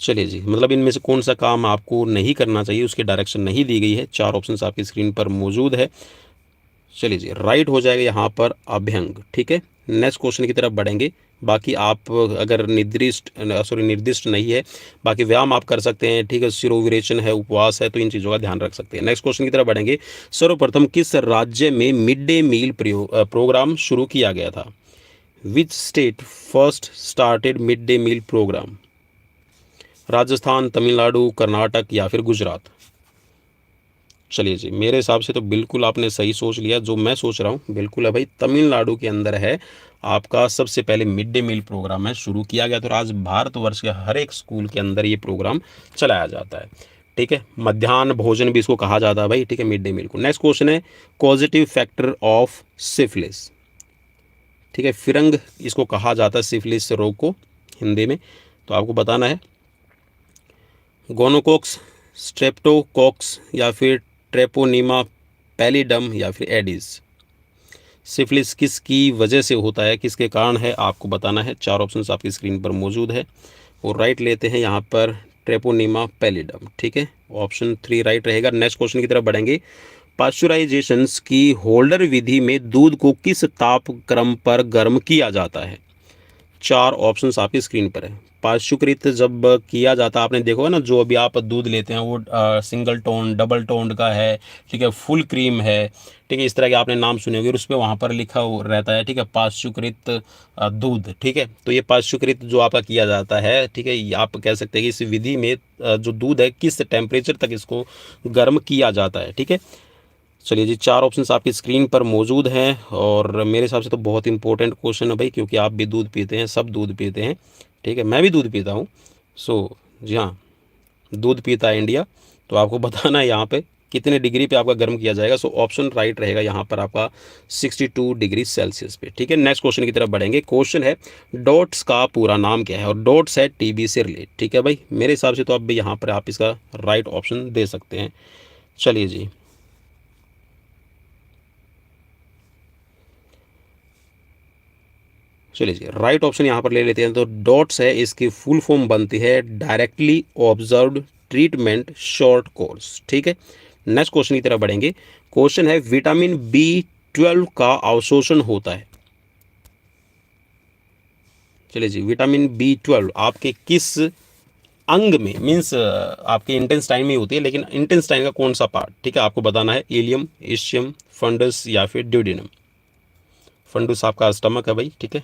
चलिए जी, मतलब इनमें से कौन सा काम आपको नहीं करना चाहिए, उसकी डायरेक्शन नहीं दी गई है। 4 ऑप्शंस आपकी स्क्रीन पर मौजूद है। चलिए जी, राइट हो जाएगा यहाँ पर अभ्यंग, ठीक है। नेक्स्ट क्वेश्चन की तरफ बढ़ेंगे। बाकी आप अगर निर्दिष्ट नहीं है, बाकी व्यायाम आप कर सकते हैं, ठीक है, शिरोविरेचन है, उपवास है, तो इन चीज़ों का ध्यान रख सकते हैं। नेक्स्ट क्वेश्चन की तरफ बढ़ेंगे। सर्वप्रथम किस राज्य में मिड डे मील प्रोग्राम शुरू किया गया था? Which state first started mid day meal programme? Rajasthan, Tamil Nadu, Karnataka या फिर गुजरात? चलिए जी, मेरे हिसाब से तो बिल्कुल आपने सही सोच लिया। जो मैं सोच रहा हूँ बिल्कुल है भाई, तमिलनाडु के अंदर है आपका सबसे पहले मिड डे मील प्रोग्राम है शुरू किया गया। तो आज भारतवर्ष के हर एक स्कूल के अंदर ये प्रोग्राम चलाया जाता है, ठीक है, मध्याह्न भोजन भी इसको कहा जाता है भाई, ठीक है, मिड डे मील को। नेक्स्ट क्वेश्चन है कॉजेटिव फैक्टर ऑफ सिफिलिस, ठीक है, फिरंग इसको कहा जाता है सिफिलिस रोग को हिंदी में। तो आपको बताना है गोनोकॉक्स, स्ट्रेप्टोकॉक्स या फिर ट्रेपोनीमा पैलिडम या फिर एडिस। सिफिलिस किस की वजह से होता है, किसके कारण है, आपको बताना है। चार ऑप्शंस आपकी स्क्रीन पर मौजूद है और राइट लेते हैं यहाँ पर ट्रेपोनीमा पैलिडम, ठीक है, ऑप्शन 3 राइट रहेगा। नेक्स्ट क्वेश्चन की तरफ बढ़ेंगे। पाश्चराइजेशंस की होल्डर विधि में दूध को किस तापक्रम पर गर्म किया जाता है। चार ऑप्शंस आपकी स्क्रीन पर है। पाश्चुकृत जब किया जाता है, आपने देखा होगा ना, जो अभी आप दूध लेते हैं वो सिंगल टोन, डबल टोन का है, ठीक है, फुल क्रीम है, ठीक है, इस तरह के आपने नाम सुने होंगे और उस पर वहाँ पर लिखा रहता है, ठीक है, पाश्चुकृत दूध, ठीक है। तो ये पाश्चुकृत जो आपका किया जाता है, ठीक है, आप कह सकते हैं कि इस विधि में जो दूध है किस टेम्परेचर तक इसको गर्म किया जाता है, ठीक है। चलिए जी, चार ऑप्शंस आपकी स्क्रीन पर मौजूद हैं और मेरे हिसाब से तो बहुत इंपॉर्टेंट क्वेश्चन है भाई, क्योंकि आप भी दूध पीते हैं, सब दूध पीते हैं, ठीक है, मैं भी दूध पीता हूँ। सो जी हाँ, दूध पीता है इंडिया। तो आपको बताना है यहाँ पे कितने डिग्री पे आपका गर्म किया जाएगा। सो ऑप्शन राइट रहेगा यहाँ पर आपका 62 डिग्री सेल्सियस पे, ठीक है। नेक्स्ट क्वेश्चन की तरफ बढ़ेंगे। क्वेश्चन है डॉट्स का पूरा नाम क्या है, और डॉट्स है टीबी से रिलेट, ठीक है भाई। मेरे हिसाब से तो अब यहाँ पर आप इसका राइट ऑप्शन दे सकते हैं। चलिए जी, चलिए राइट ऑप्शन यहाँ पर ले लेते हैं। तो डॉट्स है, इसकी फुल फॉर्म बनती है directly observed treatment short course, ठीक है। नेक्स्ट क्वेश्चन की तरफ बढ़ेंगे। क्वेश्चन है विटामिन B12 का अवशोषण होता है। चलिए जी, विटामिन B12 आपके किस अंग में, मीन्स आपके इंटेस्टाइन में होती है, लेकिन इंटेस्टाइन का कौन सा पार्ट, ठीक है, आपको बताना है। इलियम, इशियम, फंडस या फिर ड्यूडिनम। फंडस आपका स्टमक है भाई, ठीक है।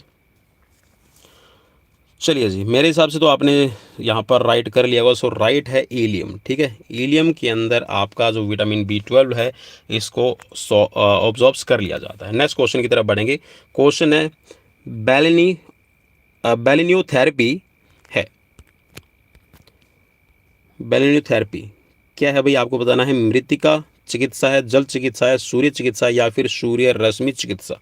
चलिए जी, मेरे हिसाब से तो आपने यहाँ पर राइट कर लिया होगा। सो राइट है इलियम, ठीक है। इलियम के अंदर आपका जो विटामिन B12 है इसको ऑब्जॉर्ब कर लिया जाता है। नेक्स्ट क्वेश्चन की तरफ बढ़ेंगे। क्वेश्चन है बैलिनियोथेरेपी है। बैलिनियोथेरेपी क्या है भाई, आपको बताना है। मृतिका चिकित्सा है, जल चिकित्सा है, सूर्य चिकित्सा या फिर सूर्य रश्मि चिकित्सा।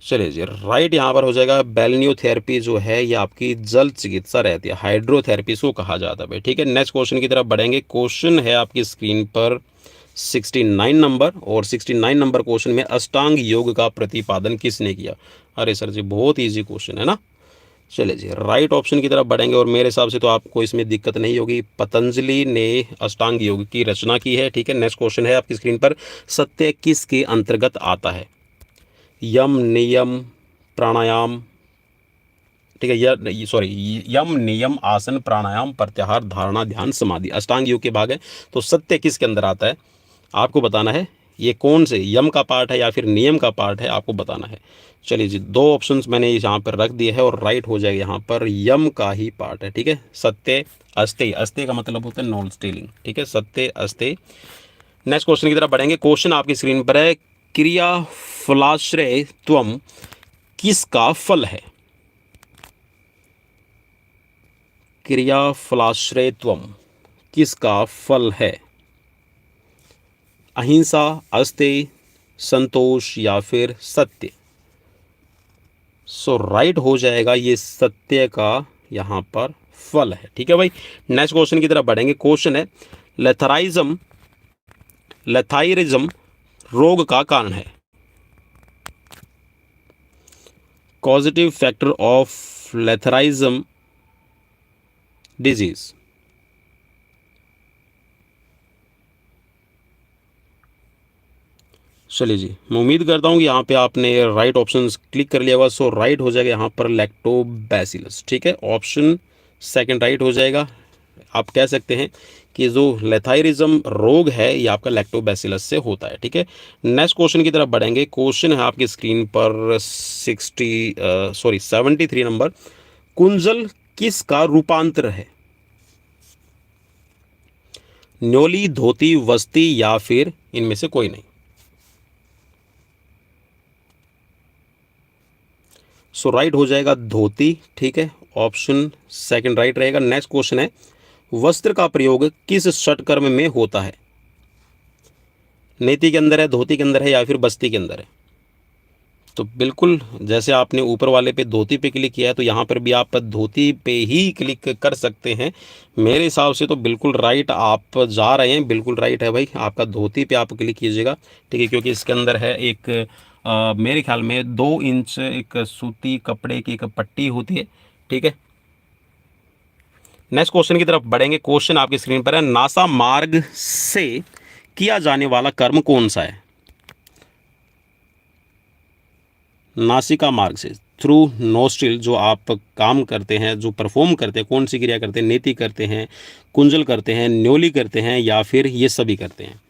चलिए जी, राइट यहाँ पर हो जाएगा बैलिनियोथेरेपी जो है ये आपकी जल चिकित्सा रहती है, हाइड्रोथेरेपी इसको कहा जाता है भाई, ठीक है। नेक्स्ट क्वेश्चन की तरफ बढ़ेंगे। क्वेश्चन है आपकी स्क्रीन पर 69 नंबर, और 69 नंबर क्वेश्चन में अष्टांग योग का प्रतिपादन किसने किया। अरे सर जी, बहुत ईजी क्वेश्चन है ना। चलिए जी, राइट ऑप्शन की तरफ बढ़ेंगे और मेरे हिसाब से तो आपको इसमें दिक्कत नहीं होगी। पतंजलि ने अष्टांग योग की रचना की है, ठीक है। नेक्स्ट क्वेश्चन है आपकी स्क्रीन पर सत्य किसके अंतर्गत आता है। यम, नियम, प्राणायाम, ठीक है, यम, नियम, आसन, प्राणायाम, प्रत्याहार, धारणा, ध्यान, समाधि अष्टांग योग के भाग है। तो सत्य किसके अंदर आता है, आपको बताना है। ये कौन से यम का पार्ट है या फिर नियम का पार्ट है, आपको बताना है। चलिए जी, दो ऑप्शंस मैंने यहाँ पर रख दिए है और राइट हो जाएगा यहाँ पर यम का ही पार्ट है, ठीक है। सत्य अस्ते, अस्ते का मतलब होता है नॉन स्टीलिंग, ठीक है, सत्य अस्ते। नेक्स्ट क्वेश्चन की तरफ बढ़ेंगे। क्वेश्चन आपकी स्क्रीन पर है क्रिया फलाश्रय त्वम किसका फल है। क्रिया फलाश्रय त्वम किसका फल है। अहिंसा, अस्तेय, संतोष या फिर सत्य। सो राइट हो जाएगा ये सत्य का यहाँ पर फल है, ठीक है भाई। नेक्स्ट क्वेश्चन की तरफ बढ़ेंगे। क्वेश्चन है लेथाइरिज्म रोग का कारण है। Causative factor of lathyrism disease. चलिए जी, मैं उम्मीद करता हूँ कि यहाँ पे आपने राइट ऑप्शन क्लिक कर लिया होगा। सो राइट हो जाएगा यहाँ पर लैक्टोबैसिलस, ठीक है, ऑप्शन सेकंड राइट हो जाएगा। आप कह सकते हैं कि जो लेथाइरिज्म रोग है ये आपका लैक्टोबैसिलस से होता है, ठीक है। नेक्स्ट क्वेश्चन की तरफ बढ़ेंगे। क्वेश्चन है आपकी स्क्रीन पर 73 नंबर। कुंजल किसका रूपांतर है। न्योली, धोती, वस्ती या फिर इनमें से कोई नहीं। सो राइट हो जाएगा धोती, ठीक है, ऑप्शन सेकंड राइट रहेगा। नेक्स्ट क्वेश्चन है वस्त्र का प्रयोग किस षटकर्म में होता है? नेति के अंदर है, धोती के अंदर है, या फिर बस्ती के अंदर है? तो बिल्कुल जैसे आपने ऊपर वाले पे धोती पे क्लिक किया है, तो यहाँ पर भी आप धोती पे ही क्लिक कर सकते हैं। मेरे हिसाब से तो बिल्कुल राइट आप जा रहे हैं, बिल्कुल राइट है भाई, आपका धोती पे आप क्लिक कीजिएगा, ठीक है, क्योंकि इसके अंदर है एक मेरे ख्याल में 2 इंच एक सूती कपड़े की एक पट्टी होती है, ठीक है। नेक्स्ट क्वेश्चन की तरफ बढ़ेंगे। क्वेश्चन आपकी स्क्रीन पर है, नासा मार्ग से किया जाने वाला कर्म कौन सा है? नासिका मार्ग से, थ्रू नोस्ट्रिल जो आप काम करते हैं, जो परफॉर्म करते हैं, कौन सी क्रिया करते हैं? नेति करते हैं, कुंजल करते हैं, न्योली करते हैं, या फिर ये सभी करते हैं?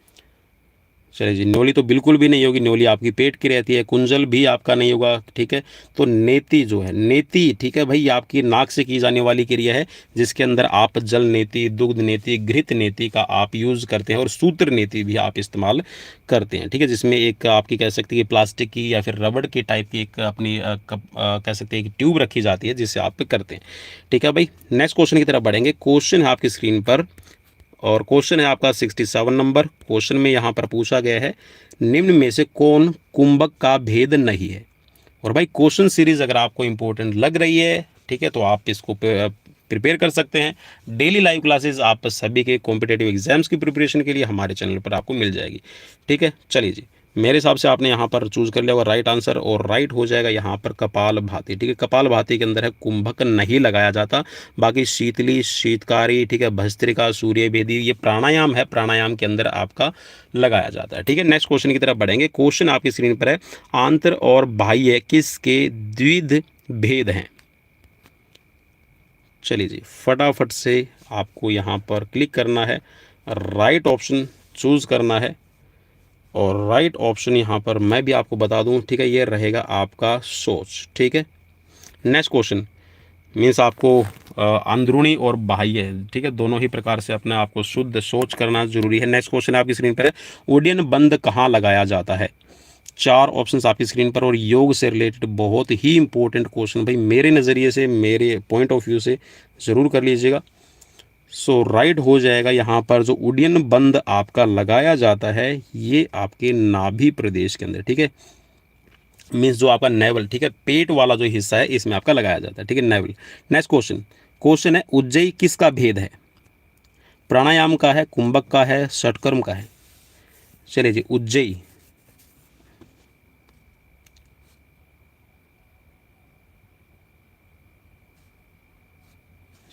चलिए जी, न्योली तो बिल्कुल भी नहीं होगी, न्योली आपकी पेट की रहती है, कुंजल भी आपका नहीं होगा, ठीक है। तो नेति जो है, नेति, ठीक है भाई, ये आपकी नाक से की जाने वाली क्रिया है, जिसके अंदर आप जल नेति, दुग्ध नेति, घृत नेति का आप यूज़ करते हैं, और सूत्र नेति भी आप इस्तेमाल करते हैं, ठीक है, जिसमें एक आपकी कह सकते हैं कि प्लास्टिक की या फिर रबड़ की टाइप की एक अपनी कह सकते हैं कि ट्यूब रखी जाती है, जिससे आप करते हैं, ठीक है भाई। नेक्स्ट क्वेश्चन की तरफ बढ़ेंगे। क्वेश्चन है आपकी स्क्रीन पर, और क्वेश्चन है आपका 67 नंबर। क्वेश्चन में यहाँ पर पूछा गया है, निम्न में से कौन कुंभक का भेद नहीं है? और भाई क्वेश्चन सीरीज अगर आपको इंपॉर्टेंट लग रही है, ठीक है, तो आप इसको प्रिपेयर कर सकते हैं। डेली लाइव क्लासेस आप सभी के कॉम्पिटेटिव एग्जाम्स की प्रिपरेशन के लिए हमारे चैनल पर आपको मिल जाएगी, ठीक है। चलिए जी, मेरे हिसाब से आपने यहाँ पर चूज कर लिया होगा राइट आंसर, और राइट हो जाएगा यहाँ पर कपाल भाती, ठीक है। कपाल भाती के अंदर है कुंभक नहीं लगाया जाता। बाकी शीतली, शीतकारी, ठीक है, भस्त्रिका, सूर्य भेदी, ये प्राणायाम है, प्राणायाम के अंदर आपका लगाया जाता है, ठीक है। नेक्स्ट क्वेश्चन की तरफ बढ़ेंगे। क्वेश्चन आपकी स्क्रीन पर है, आंतर और बाह्य किसके द्विध भेद हैं? चलिए जी, फटाफट से आपको यहाँ पर क्लिक करना है, राइट ऑप्शन चूज करना है, और राइट ऑप्शन यहाँ पर मैं भी आपको बता दूं, ठीक है, ये रहेगा आपका सोच, ठीक है। नेक्स्ट क्वेश्चन मीन्स आपको अंदरूनी और बाह्य, ठीक है, दोनों ही प्रकार से अपने आप को शुद्ध सोच करना जरूरी है। नेक्स्ट क्वेश्चन आपकी स्क्रीन पर है, उड्डयन बंद कहाँ लगाया जाता है? 4 ऑप्शंस आपकी स्क्रीन पर, और योग से रिलेटेड बहुत ही इंपॉर्टेंट क्वेश्चन भाई, मेरे नज़रिए से, मेरे पॉइंट ऑफ व्यू से ज़रूर कर लीजिएगा। सो राइट हो जाएगा यहाँ पर, जो उड्डयन बंद आपका लगाया जाता है, ये आपके नाभि प्रदेश के अंदर, ठीक है, मीन्स जो आपका नेवल, ठीक है, पेट वाला जो हिस्सा है, इसमें आपका लगाया जाता है, ठीक है, नेवल। नेक्स्ट क्वेश्चन, क्वेश्चन है, उज्जयी किसका भेद है? प्राणायाम का है, कुंभक का है, षटकर्म का है? चलिए जी, उज्जयी,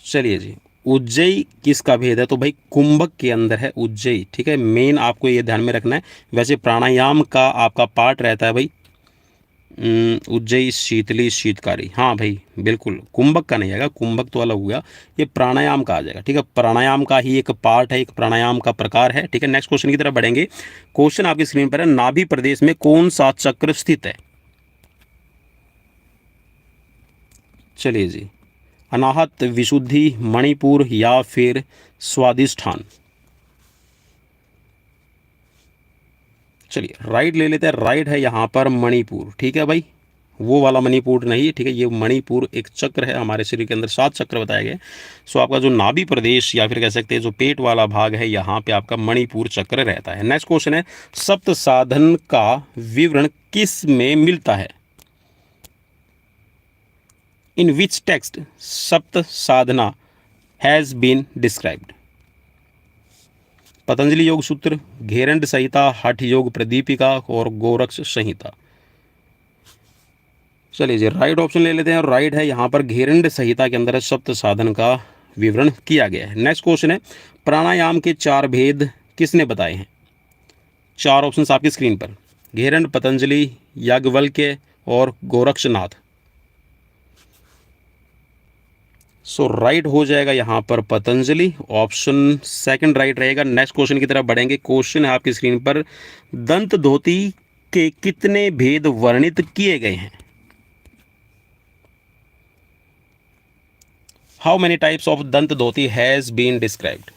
चलिए जी, उज्जयी किसका भेद है? तो भाई कुंभक के अंदर है उज्जयी, ठीक है, मेन आपको ये ध्यान में रखना है। वैसे प्राणायाम का आपका पार्ट रहता है भाई उज्जयी, शीतली, शीतकारी, हाँ भाई बिल्कुल, कुंभक का नहीं आएगा, कुंभक तो अलग हो गया, ये प्राणायाम का आ जाएगा, ठीक है, प्राणायाम का ही एक पार्ट है, एक प्राणायाम का प्रकार है, ठीक है। नेक्स्ट क्वेश्चन की तरफ बढ़ेंगे। क्वेश्चन आपकी स्क्रीन पर है, नाभि प्रदेश में कौन सा चक्र स्थित है? चलिए जी, अनाहत, विशुद्धि, मणिपुर, या फिर स्वादिष्ठान? चलिए राइट ले लेते हैं, राइट है यहाँ पर मणिपुर, ठीक है भाई, वो वाला मणिपुर नहीं, ठीक है, ये मणिपुर एक चक्र है, हमारे शरीर के अंदर 7 चक्र बताए गए। सो आपका जो नाभि प्रदेश या फिर कह सकते हैं जो पेट वाला भाग है, यहाँ पे आपका मणिपुर चक्र रहता है। नेक्स्ट क्वेश्चन है, सप्त साधन का विवरण किस में मिलता है? इन विच टेक्स्ट सप्त साधना हैज बीन डिस्क्राइब्ड? पतंजलि योग सूत्र, घेरंड संहिता, हठ योग प्रदीपिका, और गोरक्ष संहिता? चलिए जी, राइट ऑप्शन ले लेते हैं, और राइट है यहाँ पर घेरंड संहिता के अंदर सप्त साधन का विवरण किया गया है। नेक्स्ट क्वेश्चन है, प्राणायाम के 4 भेद किसने बताए हैं? 4 ऑप्शंस आपकी स्क्रीन पर, घेरंड, पतंजलि, याज्ञवल्क्य, और गोरक्षनाथ? सो राइट हो जाएगा यहाँ पर पतंजलि, ऑप्शन सेकंड राइट रहेगा। नेक्स्ट क्वेश्चन की तरफ बढ़ेंगे। क्वेश्चन है आपकी स्क्रीन पर, दंत धोती के कितने भेद वर्णित किए गए हैं? हाउ मेनी टाइप्स ऑफ दंत धोती हैज बीन डिस्क्राइब्ड?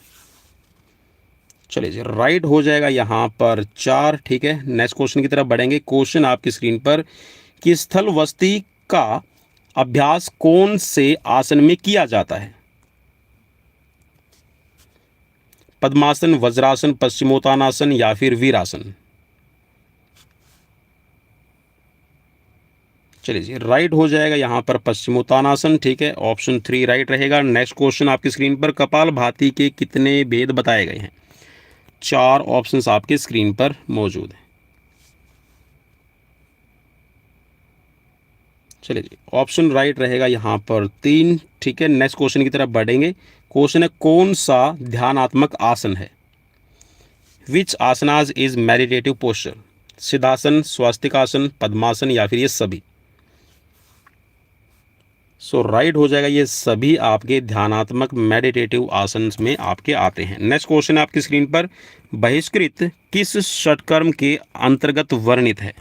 चलिए जी, राइट हो जाएगा यहाँ पर 4, ठीक है। नेक्स्ट क्वेश्चन की तरफ बढ़ेंगे। क्वेश्चन आपकी स्क्रीन पर, कि स्थल वस्ती का अभ्यास कौन से आसन में किया जाता है? पद्मासन, वज्रासन, पश्चिमोत्तानासन या फिर वीरासन? चलिए जी, राइट हो जाएगा यहाँ पर पश्चिमोत्तानासन। ठीक है, ऑप्शन 3 राइट रहेगा। नेक्स्ट क्वेश्चन आपकी स्क्रीन पर, कपालभाति के कितने भेद बताए गए हैं? 4 ऑप्शंस आपके स्क्रीन पर मौजूद हैं। चलिए जी, ऑप्शन राइट रहेगा यहाँ पर 3। ठीक है, नेक्स्ट क्वेश्चन की तरफ बढ़ेंगे। क्वेश्चन है, कौन सा ध्यानात्मक आसन है? Which asanas is meditative posture? Siddhasana, Swastikasana, Padmasana या फिर ये सभी? सो राइट हो जाएगा, ये सभी आपके ध्यानात्मक मेडिटेटिव आसन में आपके आते हैं। नेक्स्ट क्वेश्चन आपकी स्क्रीन पर, बहिष्कृत किस षटकर्म के अंतर्गत वर्णित है?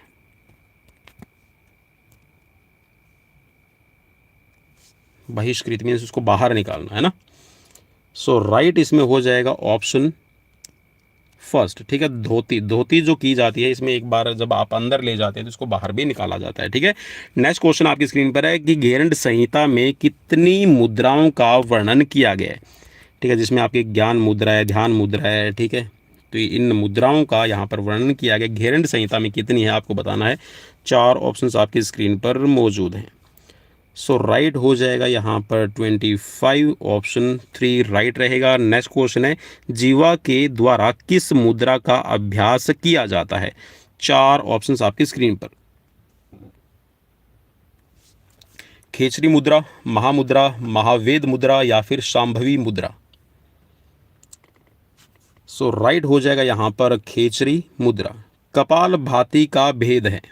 बहिष्कृत मीन्स उसको बाहर निकालना है ना। सो राइट इसमें हो जाएगा ऑप्शन फर्स्ट। ठीक है, धोती, धोती जो की जाती है इसमें एक बार जब आप अंदर ले जाते हैं तो इसको बाहर भी निकाला जाता है। ठीक है, नेक्स्ट क्वेश्चन आपकी स्क्रीन पर है कि घेरंड संहिता में कितनी मुद्राओं का वर्णन किया गया है? ठीक है, जिसमें आपकी ज्ञान मुद्रा है, ध्यान मुद्रा है। ठीक है, तो इन मुद्राओं का यहाँ पर वर्णन किया गया। घेरंड संहिता में कितनी है आपको बताना है। 4 ऑप्शंस आपकी स्क्रीन पर मौजूद हैं। सो राइट हो जाएगा यहाँ पर 25, ऑप्शन 3 राइट रहेगा। नेक्स्ट क्वेश्चन है, जीवा के द्वारा किस मुद्रा का अभ्यास किया जाता है? 4 ऑप्शंस आपकी स्क्रीन पर, खेचरी मुद्रा, महामुद्रा, महावेद मुद्रा या फिर शांभवी मुद्रा? सो राइट हो जाएगा यहाँ पर खेचरी मुद्रा। कपाल भाती का भेद है?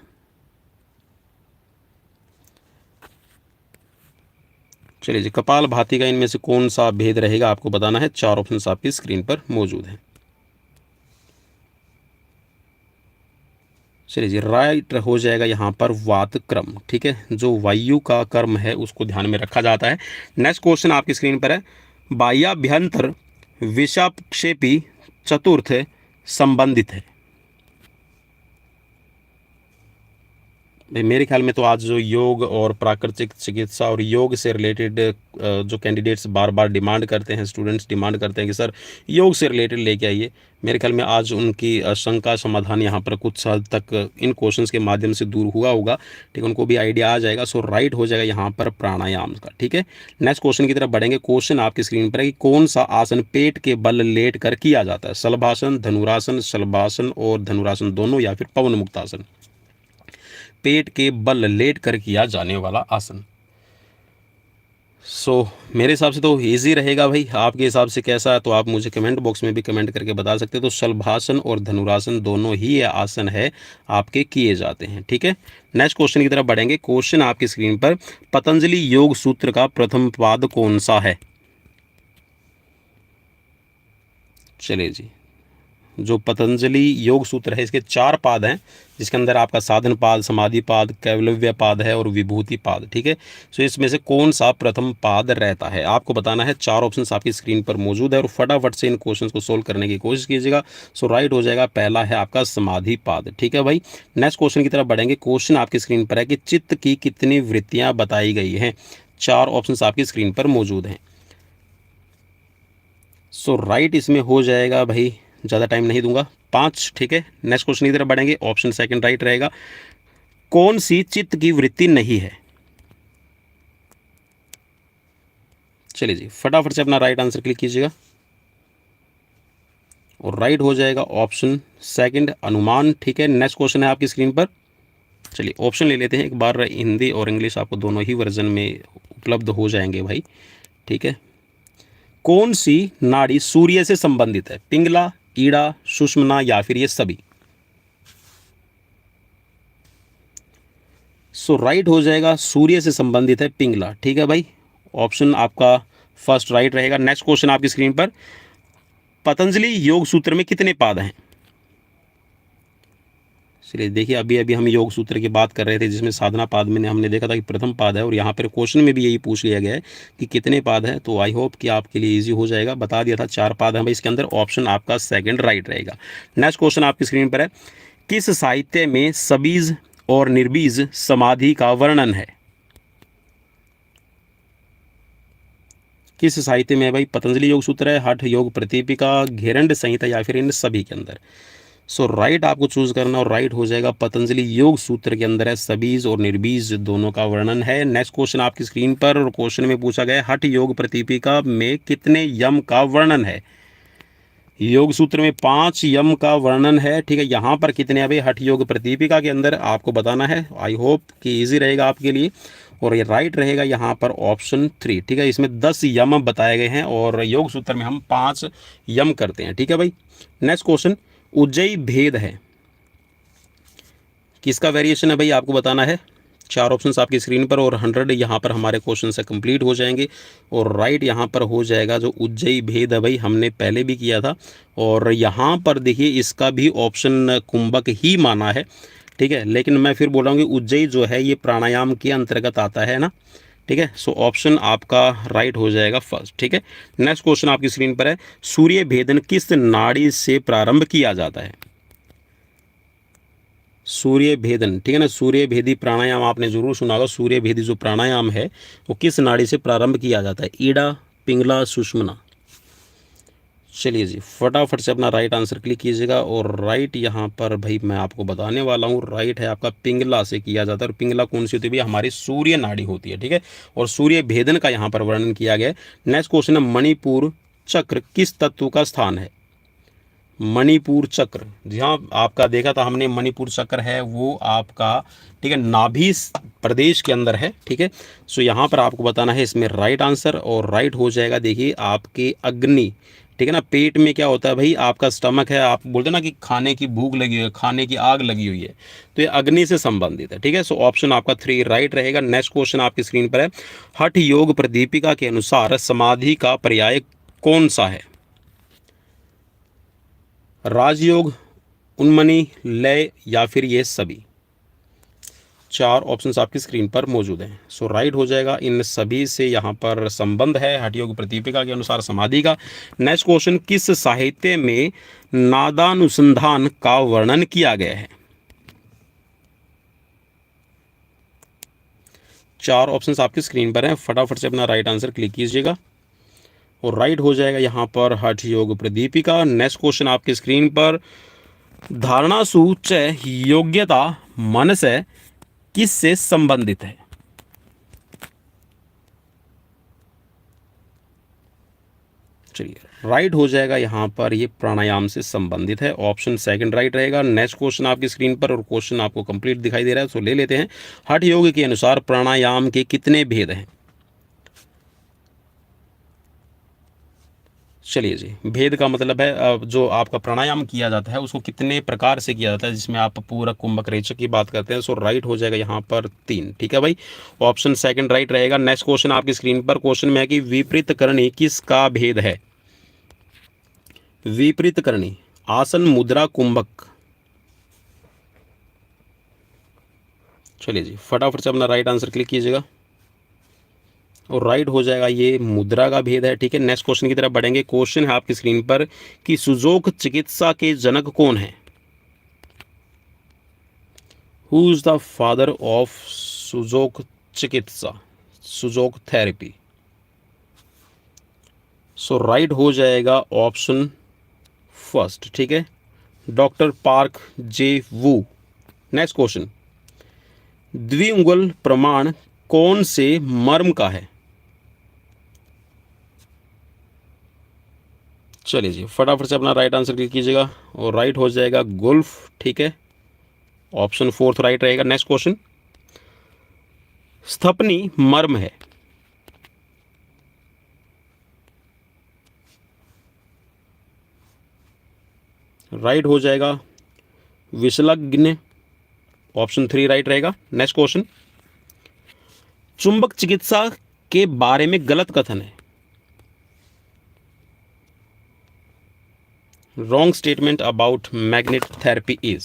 चलिए जी, कपाल भाती का इनमें से कौन सा भेद रहेगा आपको बताना है। 4 ऑप्शंस आपकी स्क्रीन पर मौजूद हैं। चलिए जी, राइट हो जाएगा यहाँ पर वात क्रम। ठीक है, जो वायु का कर्म है उसको ध्यान में रखा जाता है। नेक्स्ट क्वेश्चन आपकी स्क्रीन पर है, बाह्याभ्यंतर विषाक्षेपी चतुर्थ संबंधित है? भाई मेरे ख्याल में तो आज जो योग और प्राकृतिक चिकित्सा और योग से रिलेटेड जो कैंडिडेट्स बार बार डिमांड करते हैं, स्टूडेंट्स डिमांड करते हैं कि सर योग से रिलेटेड लेके आइए, मेरे ख्याल में आज उनकी शंका समाधान यहाँ पर कुछ हद तक इन क्वेश्चंस के माध्यम से दूर हुआ होगा। ठीक है, उनको भी आइडिया आ जाएगा। सो राइट हो जाएगा यहाँ पर प्राणायाम का। ठीक है, नेक्स्ट क्वेश्चन की तरफ बढ़ेंगे। क्वेश्चन आपकी स्क्रीन पर है कि कौन सा आसन पेट के बल लेट कर किया जाता है? शलभासन, धनुरासन, शलभासन और धनुरासन दोनों या फिर पवन मुक्तासन? पेट के बल लेट कर किया जाने वाला आसन। सो मेरे हिसाब से तो इजी रहेगा भाई, आपके हिसाब से कैसा है तो आप मुझे कमेंट बॉक्स में भी कमेंट करके बता सकते हैं। तो शलभासन और धनुरासन दोनों ही ये आसन है आपके किए जाते हैं। ठीक है, नेक्स्ट क्वेश्चन की तरफ बढ़ेंगे। क्वेश्चन आपकी स्क्रीन पर, पतंजलि योग सूत्र का प्रथम पाद कौन सा है? चलिए जी, जो पतंजलि योग सूत्र है इसके 4 पाद हैं, जिसके अंदर आपका साधन पाद, समाधि पाद, कैवल्य पाद है और विभूति पाद। ठीक है, सो इसमें से कौन सा प्रथम पाद रहता है आपको बताना है। 4 ऑप्शंस आपकी स्क्रीन पर मौजूद है और फटाफट से इन क्वेश्चंस को सोल्व करने की कोशिश कीजिएगा। सो राइट हो जाएगा, पहला है आपका समाधि पाद। ठीक है भाई, नेक्स्ट क्वेश्चन की तरफ बढ़ेंगे। क्वेश्चन आपकी स्क्रीन पर है कि चित्त की कितनी वृत्तियाँ बताई गई हैं? 4 ऑप्शंस आपकी स्क्रीन पर मौजूद हैं। सो राइट इसमें हो जाएगा भाई, ज़्यादा टाइम नहीं दूंगा, 5। ठीक है, नेक्स्ट क्वेश्चन की तरफ बढ़ेंगे। ऑप्शन सेकंड राइट रहेगा। कौन सी चित्त की वृत्ति नहीं है? चलिए जी, फटाफट से अपना राइट आंसर क्लिक कीजिएगा और राइट हो जाएगा ऑप्शन सेकंड, अनुमान। ठीक है, नेक्स्ट क्वेश्चन है आपकी स्क्रीन पर। चलिए ऑप्शन ले लेते हैं एक बार, हिंदी और इंग्लिश आपको दोनों ही वर्जन में उपलब्ध हो जाएंगे भाई। ठीक है, कौन सी नाड़ी सूर्य से संबंधित है? पिंगला, ईड़ा, सुषुम्ना या फिर ये सभी? सो राइट हो जाएगा, सूर्य से संबंधित है पिंगला। ठीक है भाई, ऑप्शन आपका फर्स्ट राइट रहेगा। नेक्स्ट क्वेश्चन आपकी स्क्रीन पर, पतंजलि योग सूत्र में कितने पाद हैं? चलिए देखिए, अभी अभी हम योग सूत्र की बात कर रहे थे जिसमें साधना पाद में हमने देखा था कि प्रथम पाद है, और यहाँ पर क्वेश्चन में भी यही पूछ लिया गया है कि कितने पाद हैं। तो आई होप कि आपके लिए इजी हो जाएगा। बता दिया था 4 पाद हैं भाई इसके अंदर, ऑप्शन आपका सेकंड राइट रहेगा। नेक्स्ट क्वेश्चन आपकी स्क्रीन पर है, किस साहित्य में सबीज और निर्बीज समाधि का वर्णन है? किस साहित्य में है भाई? पतंजलि योग सूत्र है, हठ योग प्रदीपिका, घेरंड संहिता, या फिर इन सभी के अंदर। सो राइट आपको चूज करना, और राइट हो जाएगा पतंजलि योग सूत्र के अंदर है, सबीज और निर्बीज दोनों का वर्णन है। नेक्स्ट क्वेश्चन आपकी स्क्रीन पर, और क्वेश्चन में पूछा गया हठ योग प्रदीपिका में कितने यम का वर्णन है? योग सूत्र में 5 यम का वर्णन है, ठीक है। यहाँ पर कितने अभी हठ योग प्रदीपिका के अंदर आपको बताना है। आई होप कि इजी रहेगा आपके लिए, और ये राइट रहेगा यहाँ पर ऑप्शन 3, ठीक है। इसमें 10 यम बताए गए हैं और योग सूत्र में हम 5 यम करते हैं, ठीक है भाई। नेक्स्ट क्वेश्चन, उज्जयी भेद है, किसका वेरिएशन है भाई? आपको बताना है। 4 ऑप्शंस आपकी स्क्रीन पर, और 100 यहाँ पर हमारे क्वेश्चन से कंप्लीट हो जाएंगे। और राइट यहाँ पर हो जाएगा जो उज्जयी भेद है भाई, हमने पहले भी किया था। और यहाँ पर देखिए इसका भी ऑप्शन कुंभक ही माना है, ठीक है। लेकिन मैं फिर बोल रहा हूँ कि उज्जयी जो है ये प्राणायाम के अंतर्गत आता है ना, ठीक है। सो ऑप्शन आपका राइट हो जाएगा फर्स्ट, ठीक है। नेक्स्ट क्वेश्चन आपकी स्क्रीन पर है, सूर्य भेदन किस नाड़ी से प्रारंभ किया जाता है? सूर्य भेदन, ठीक है ना। सूर्य भेदी प्राणायाम आपने जरूर सुना होगा। सूर्य भेदी जो प्राणायाम है वो किस नाड़ी से प्रारंभ किया जाता है? ईडा, पिंगला, सुषुम्ना। चलिए जी, फटाफट से अपना राइट आंसर क्लिक कीजिएगा। और राइट यहाँ पर भाई मैं आपको बताने वाला हूँ, राइट है आपका पिंगला से किया जाता है। और पिंगला कौन सी होती है भैया? हमारी सूर्य नाड़ी होती है, ठीक है। और सूर्य भेदन का यहाँ पर वर्णन किया गया है। नेक्स्ट क्वेश्चन है, मणिपुर चक्र किस तत्व का स्थान है? मणिपुर चक्र, जी हाँ, आपका देखा था हमने, मणिपुर चक्र है वो आपका, ठीक है, नाभि प्रदेश के अंदर है, ठीक है। सो यहाँ पर आपको बताना है इसमें राइट आंसर, और राइट हो जाएगा देखिए आपके अग्नि, ठीक है ना। पेट में क्या होता है भाई? आपका स्टमक है, आप बोलते हैं ना कि खाने की भूख लगी हुई है, खाने की आग लगी हुई है, तो ये अग्नि से संबंधित है, ठीक है। सो ऑप्शन आपका 3 राइट रहेगा। नेक्स्ट क्वेश्चन आपकी स्क्रीन पर है, हठ योग प्रदीपिका के अनुसार समाधि का पर्याय कौन सा है? राजयोग, उन्मनी, लय, या फिर ये सभी। 4 ऑप्शंस आपकी स्क्रीन पर मौजूद हैं। सो राइट हो जाएगा इन सभी से यहाँ पर संबंध है हठ योग प्रदीपिका के अनुसार समाधि का। नेक्स्ट क्वेश्चन, किस साहित्य में नादानुसंधान का वर्णन किया गया है? 4 ऑप्शंस आपकी स्क्रीन पर हैं, फटाफट से अपना राइट आंसर क्लिक कीजिएगा। और राइट हो जाएगा यहाँ पर हठ योग प्रदीपिका। नेक्स्ट क्वेश्चन आपकी स्क्रीन पर, धारणा सूचय योग्यता मनसय किस से संबंधित है? चलिए राइट हो जाएगा यहाँ पर, ये प्राणायाम से संबंधित है। ऑप्शन सेकंड राइट रहेगा। नेक्स्ट क्वेश्चन आपकी स्क्रीन पर, और क्वेश्चन आपको कंप्लीट दिखाई दे रहा है, सो ले लेते हैं। हठ योग के अनुसार प्राणायाम के कितने भेद हैं? चलिए जी, भेद का मतलब है जो आपका प्राणायाम किया जाता है उसको कितने प्रकार से किया जाता है, जिसमें आप पूरक, कुंभक, रेचक की बात करते हैं। सो राइट हो जाएगा यहाँ पर 3, ठीक है भाई। ऑप्शन सेकंड राइट रहेगा। नेक्स्ट क्वेश्चन आपकी स्क्रीन पर, क्वेश्चन में है कि विपरीत करणी किसका भेद है? विपरीत करणी, आसन, मुद्रा, कुंभक। चलिए जी, फटाफट से अपना राइट आंसर क्लिक कीजिएगा। और राइट हो जाएगा ये मुद्रा का भेद है, ठीक है। नेक्स्ट क्वेश्चन की तरफ बढ़ेंगे। क्वेश्चन है आपकी स्क्रीन पर कि सुजोक चिकित्सा के जनक कौन है? Who is the father of Sujok चिकित्सा, सुजोक थेरेपी? सो राइट हो जाएगा ऑप्शन फर्स्ट, ठीक है, डॉक्टर पार्क जे वू। नेक्स्ट क्वेश्चन, द्विउंगल प्रमाण कौन से मर्म का है? चलिए जी, फटाफट से अपना राइट आंसर क्लिक कीजिएगा। और राइट हो जाएगा गुल्फ, ठीक है। ऑप्शन फोर्थ राइट रहेगा। नेक्स्ट क्वेश्चन, स्थपनी मर्म है। राइट हो जाएगा विशलग्न। ऑप्शन 3 राइट रहेगा। नेक्स्ट क्वेश्चन, चुंबक चिकित्सा के बारे में गलत कथन है। Wrong statement about magnet therapy is.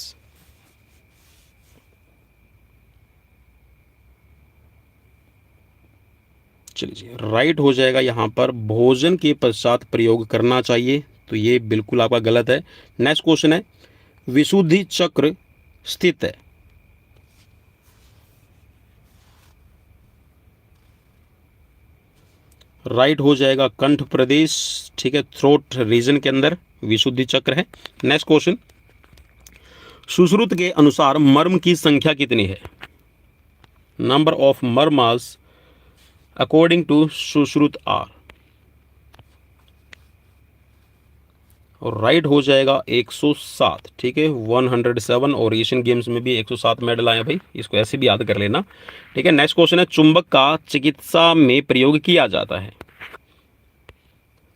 चलिए राइट हो जाएगा यहाँ पर भोजन के पश्चात प्रयोग करना चाहिए, तो ये बिल्कुल आपका गलत है। नेक्स्ट क्वेश्चन है, विशुद्धि चक्र स्थित है। राइट हो जाएगा कंठ प्रदेश, ठीक है, थ्रोट रीजन के अंदर विशुद्धि चक्र है। नेक्स्ट क्वेश्चन, सुश्रुत के अनुसार मर्म की संख्या कितनी है? Number of marmas according to Sushruta are, और राइट हो जाएगा 107, ठीक है, 107, और एशियन गेम्स में भी 107 मेडल आए भाई, इसको ऐसे भी याद कर लेना, ठीक है। नेक्स्ट क्वेश्चन है, चुंबक का चिकित्सा में प्रयोग किया जाता है?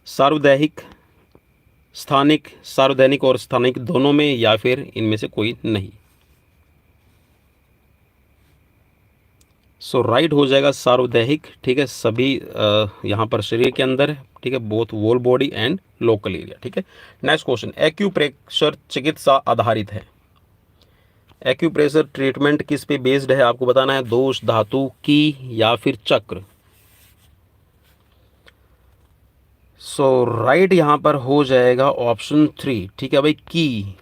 सार्वदैहिक, स्थानिक, सार्वदैनिक और स्थानिक दोनों में, या फिर इनमें से कोई नहीं? सो राइट हो जाएगा सार्वदैहिक, ठीक है, सभी यहाँ पर शरीर के अंदर है, ठीक है, both whole body and local area, ठीक है। नेक्स्ट क्वेश्चन, एक्यूप्रेशर चिकित्सा आधारित है? एक्यूप्रेशर ट्रीटमेंट किस पे बेस्ड है आपको बताना है? दोष, धातु, की, या फिर चक्र? सो राइट यहाँ पर हो जाएगा ऑप्शन 3, ठीक है भाई, की।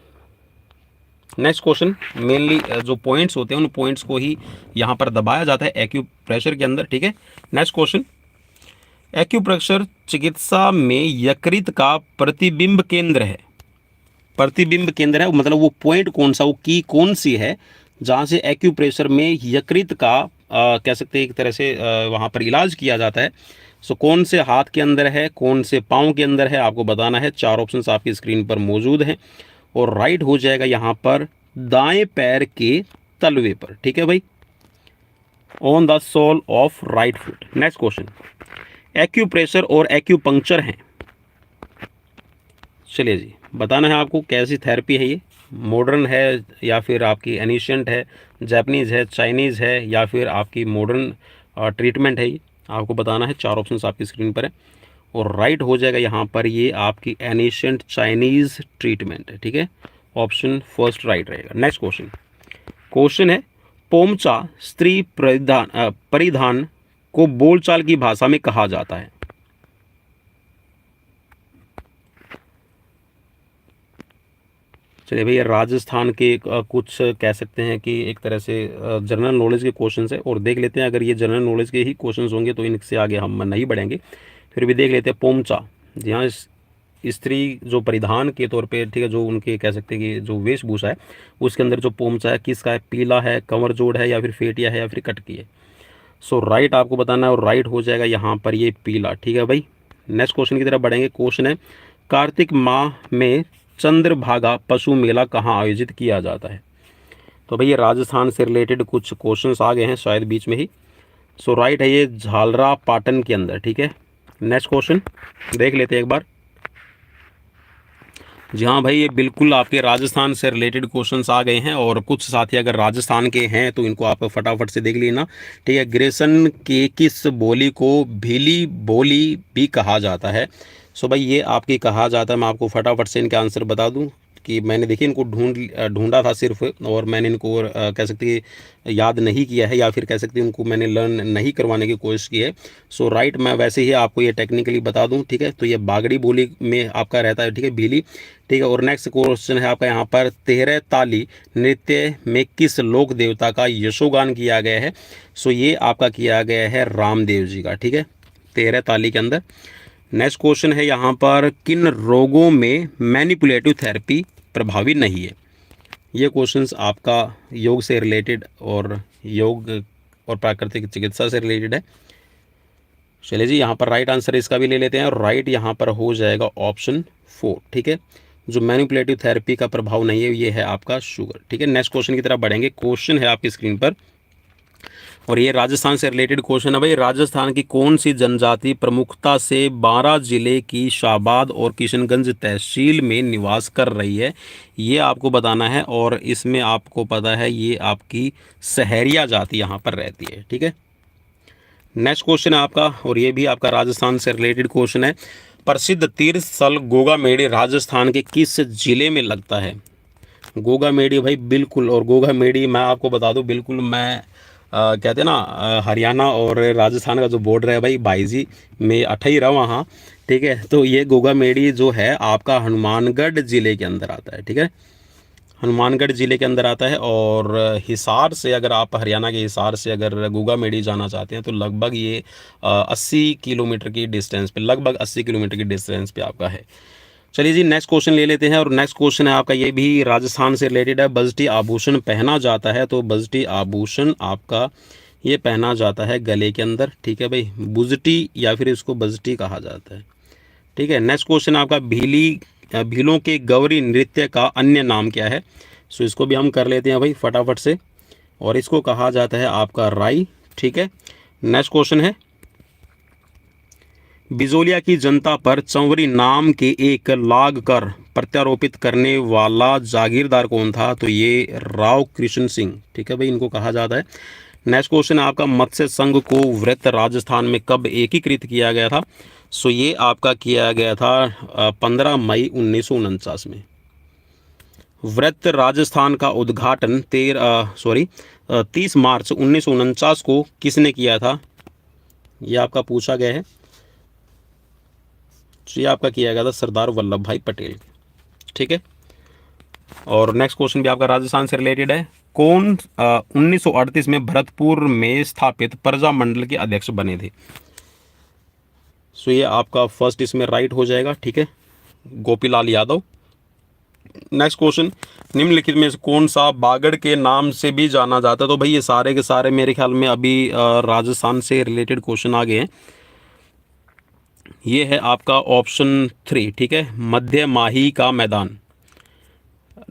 नेक्स्ट क्वेश्चन, मेनली जो पॉइंट्स होते हैं उन पॉइंट्स को ही यहाँ पर दबाया जाता है एक्यूप्रेशर के अंदर, ठीक है। नेक्स्ट क्वेश्चन, एक्यूप्रेशर चिकित्सा में यकृत का प्रतिबिंब केंद्र है? प्रतिबिंब केंद्र है मतलब वो पॉइंट कौन सा, वो की कौन सी है जहाँ से एक्यूप्रेशर में यकृत का कह सकते हैं एक तरह से वहाँ पर इलाज किया जाता है। सो कौन से हाथ के अंदर है, कौन से पाँव के अंदर है, आपको बताना है। 4 ऑप्शंस आपकी स्क्रीन पर मौजूद हैं, और राइट हो जाएगा यहाँ पर दाएं पैर के तलवे पर, ठीक है भाई, on the sole of right foot. Next question, acupressure और एक्यूपंक्चर हैं? चलिए जी, बताना है आपको कैसी थेरेपी है ये, मॉडर्न है या फिर आपकी एनिशियंट है, जापानीज़ है, चाइनीज़ है, या फिर आपकी मॉडर्न ट्रीटमेंट है, ये आपको बताना है। 4 ऑप्शंस आपकी स्क्रीन पर है, और राइट हो जाएगा यहाँ पर ये आपकी एनिशियंट चाइनीज़ ट्रीटमेंट है, ठीक है, ऑप्शन फर्स्ट राइट रहेगा। नेक्स्ट क्वेश्चन है, पोमचा स्त्री परिधान को बोलचाल की भाषा में कहा जाता है? चलिए भैया, राजस्थान के कुछ कह सकते हैं कि एक तरह से जनरल नॉलेज के क्वेश्चंस है, और देख लेते हैं अगर ये जनरल नॉलेज के ही क्वेश्चंस होंगे तो इनसे आगे हम नहीं बढ़ेंगे, फिर भी देख लेते हैं। पोमचा, जी हाँ, स्त्री जो परिधान के तौर पे, ठीक है, जो उनके कह सकते हैं कि जो वेशभूषा है उसके अंदर जो पोमचा है किसका है? पीला है, कंवर जोड़ है, या फिर फेटिया है, या फिर कटकी है? सो राइट आपको बताना है, और राइट हो जाएगा यहाँ पर ये पीला, ठीक है भाई। नेक्स्ट क्वेश्चन की तरफ बढ़ेंगे। क्वेश्चन है, कार्तिक माह में चंद्रभागा पशु मेला कहाँ आयोजित किया जाता है? तो भैया राजस्थान से रिलेटेड कुछ क्वेश्चंस आ गए हैं शायद बीच में ही। सो राइट है ये झालरा पाटन के अंदर, ठीक है। नेक्स्ट क्वेश्चन देख लेते हैं एक बार। जी हाँ भाई, ये बिल्कुल आपके राजस्थान से रिलेटेड क्वेश्चंस आ गए हैं, और कुछ साथी अगर राजस्थान के हैं तो इनको आप फटाफट से देख लेना, ठीक है। ग्रेसन के किस बोली को भीली बोली भी कहा जाता है? सो भाई ये आपकी कहा जाता है, मैं आपको फटाफट से इनके आंसर बता दूं कि मैंने देखिए इनको ढूंढा था सिर्फ, और मैंने इनको कह सकते हैं याद नहीं किया है, या फिर कह सकते हैं उनको मैंने लर्न नहीं करवाने की कोशिश की है। सो राइट मैं वैसे ही आपको ये टेक्निकली बता दूं, ठीक है। तो ये बागड़ी बोली में आपका रहता है, ठीक है, भीली, ठीक है। और नेक्स्ट क्वेश्चन है आपका यहाँ पर, 13 ताली नृत्य में किस लोक देवता का यशोगान किया गया है? सो ये आपका किया गया है रामदेव जी का, ठीक है, 13 ताली के अंदर। नेक्स्ट क्वेश्चन है यहाँ पर, किन रोगों में मैनिपुलेटिव थेरेपी प्रभावी नहीं है? ये क्वेश्चंस आपका योग से रिलेटेड और योग और प्राकृतिक चिकित्सा से रिलेटेड है। चलिए जी, यहाँ पर राइट आंसर इसका भी ले लेते हैं, और राइट यहाँ पर हो जाएगा ऑप्शन 4, ठीक है। जो मैनिपुलेटिव थेरेपी का प्रभाव नहीं है ये है आपका शुगर, ठीक है। नेक्स्ट क्वेश्चन की तरफ बढ़ेंगे। क्वेश्चन है आपकी स्क्रीन पर, और ये राजस्थान से रिलेटेड क्वेश्चन है भाई। राजस्थान की कौन सी जनजाति प्रमुखता से 12 जिले की शाहबाद और किशनगंज तहसील में निवास कर रही है? ये आपको बताना है, और इसमें आपको पता है ये आपकी सहरिया जाति यहाँ पर रहती है, ठीक है। नेक्स्ट क्वेश्चन है आपका, और ये भी आपका राजस्थान से रिलेटेड क्वेश्चन है। प्रसिद्ध तीर्थ स्थल गोगामेड़ी राजस्थान के किस जिले में लगता है? गोगामेड़ी भाई बिल्कुल, और गोगामेड़ी मैं आपको बता दूं बिल्कुल, मैं कहते हैं ना हरियाणा और राजस्थान का जो बॉर्डर है भाई, बाईजी में अठई रहा वहाँ, ठीक है। तो ये गोगामेड़ी जो है आपका हनुमानगढ़ ज़िले के अंदर आता है, ठीक है, हनुमानगढ़ ज़िले के अंदर आता है। और हिसार से, अगर आप हरियाणा के हिसार से अगर गूगामेड़ी जाना चाहते हैं तो लगभग ये 80 किलोमीटर की डिस्टेंस पे, लगभग 80 किलोमीटर की डिस्टेंस पे आपका है। चलिए जी, नेक्स्ट क्वेश्चन ले लेते हैं। और नेक्स्ट क्वेश्चन है आपका, ये भी राजस्थान से रिलेटेड है। बजटी आभूषण पहना जाता है, तो बजटी आभूषण आपका ये पहना जाता है गले के अंदर, ठीक है भाई। बुजटी या फिर इसको बजटी कहा जाता है, ठीक है। नेक्स्ट क्वेश्चन आपका, भीलों के गौरी नृत्य का अन्य नाम क्या है? सो इसको भी हम कर लेते हैं भाई फटाफट से। और इसको कहा जाता है आपका राई, ठीक है। नेक्स्ट क्वेश्चन है, बिजोलिया की जनता पर चंवरी नाम के एक लाग कर प्रत्यारोपित करने वाला जागीरदार कौन था? तो ये राव कृष्ण सिंह, ठीक है भाई, इनको कहा जाता है। नेक्स्ट क्वेश्चन है आपका, मत्स्य संघ को वृत्त राजस्थान में कब एकीकृत किया गया था? सो ये आपका किया गया था 15 मई 1949 में। वृत्त राजस्थान का उद्घाटन 30 मार्च 1949 को किसने किया था? ये आपका पूछा गया है। तो ये आपका किया गया था सरदार वल्लभ भाई पटेल, ठीक है। और नेक्स्ट क्वेश्चन भी आपका राजस्थान से रिलेटेड है। कौन 1938 में भरतपुर में स्थापित प्रजा मंडल के अध्यक्ष बने थे? सो ये आपका फर्स्ट इसमें राइट हो जाएगा, ठीक है, गोपीलाल यादव। नेक्स्ट क्वेश्चन, निम्नलिखित में से कौन सा बागड़ के नाम से भी जाना जाता है? तो भाई ये सारे के सारे मेरे ख्याल में अभी राजस्थान से रिलेटेड क्वेश्चन आ गए हैं। ये है आपका ऑप्शन 3, ठीक है, मध्य माही का मैदान।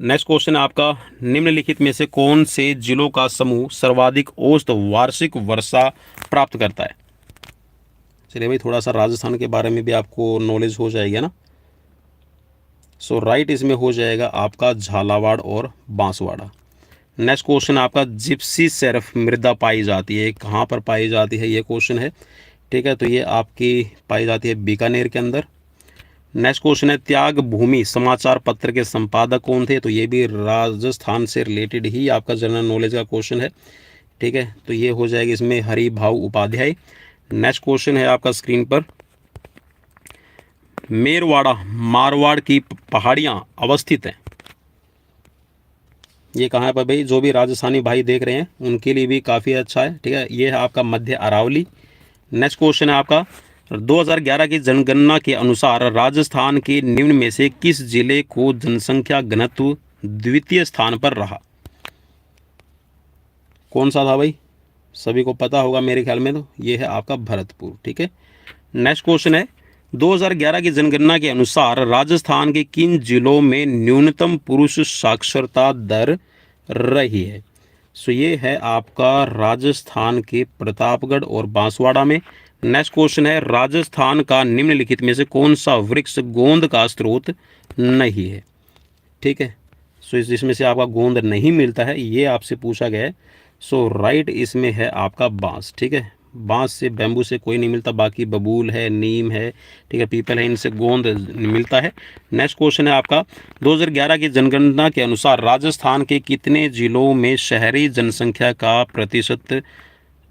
नेक्स्ट क्वेश्चन है आपका, निम्नलिखित में से कौन से जिलों का समूह सर्वाधिक औसत वार्षिक वर्षा प्राप्त करता है? चलिए भाई, थोड़ा सा राजस्थान के बारे में भी आपको नॉलेज हो जाएगा ना। सो राइट इसमें हो जाएगा आपका झालावाड़ और बांसवाड़ा। नेक्स्ट क्वेश्चन आपका, जिप्सी सर्फ मृदा पाई जाती है, कहाँ पर पाई जाती है? ये क्वेश्चन है, ठीक है। तो ये आपकी पाई जाती है बीकानेर के अंदर। नेक्स्ट क्वेश्चन है, त्याग भूमि समाचार पत्र के संपादक कौन थे? तो ये भी राजस्थान से रिलेटेड ही आपका जनरल नॉलेज का क्वेश्चन है, ठीक है। तो ये हो जाएगा इसमें हरिभाऊ उपाध्याय। नेक्स्ट क्वेश्चन है आपका स्क्रीन पर, मेरवाड़ा मारवाड़ की पहाड़ियाँ अवस्थित हैं, ये कहाँ है पर भाई? जो भी राजस्थानी भाई देख रहे हैं उनके लिए भी काफ़ी अच्छा है, ठीक है। ये है आपका मध्य अरावली। नेक्स्ट क्वेश्चन है आपका, 2011 की जनगणना के अनुसार राजस्थान के निम्न में से किस जिले को जनसंख्या घनत्व द्वितीय स्थान पर रहा? कौन सा था भाई? सभी को पता होगा मेरे ख्याल में, तो ये है आपका भरतपुर, ठीक है। नेक्स्ट क्वेश्चन है, 2011 की जनगणना के अनुसार राजस्थान के किन जिलों में न्यूनतम पुरुष साक्षरता दर रही है? सो ये है आपका राजस्थान के प्रतापगढ़ और बांसवाड़ा में। नेक्स्ट क्वेश्चन है, राजस्थान का निम्नलिखित में से कौन सा वृक्ष गोंद का स्रोत नहीं है? ठीक है, सो इसमें से आपका गोंद नहीं मिलता है, ये आपसे पूछा गया है। सो राइट इसमें है आपका बांस, ठीक है। बांस से, बैम्बू से कोई नहीं मिलता, बाकी बबूल है, नीम है, ठीक है, पीपल है, इनसे गोंद मिलता है। नेक्स्ट क्वेश्चन है आपका, 2011 की जनगणना के अनुसार राजस्थान के कितने जिलों में शहरी जनसंख्या का प्रतिशत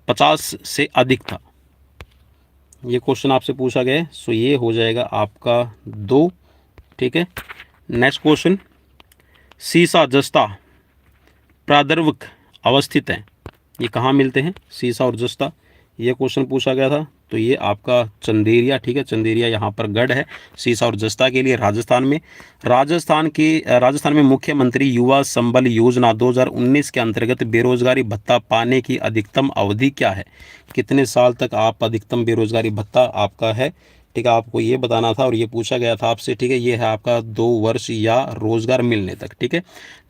50 से अधिक था? ये क्वेश्चन आपसे पूछा गया है। सो ये हो जाएगा आपका 2, ठीक है। नेक्स्ट क्वेश्चन, सीसा जस्ता प्रादर्वक अवस्थित हैं, ये कहाँ मिलते हैं सीसा और जस्ता? ये क्वेश्चन पूछा गया था। तो ये आपका चंदेरिया, ठीक है, चंदेरिया यहाँ पर गढ़ है सीसा और जस्ता के लिए राजस्थान में। राजस्थान में मुख्यमंत्री युवा संबल योजना 2019 के अंतर्गत बेरोजगारी भत्ता पाने की अधिकतम अवधि क्या है? कितने साल तक आप अधिकतम बेरोजगारी भत्ता आपका है, ठीक है, आपको ये बताना था और ये पूछा गया था आपसे, ठीक है। ये है आपका 2 वर्ष या रोजगार मिलने तक, ठीक है।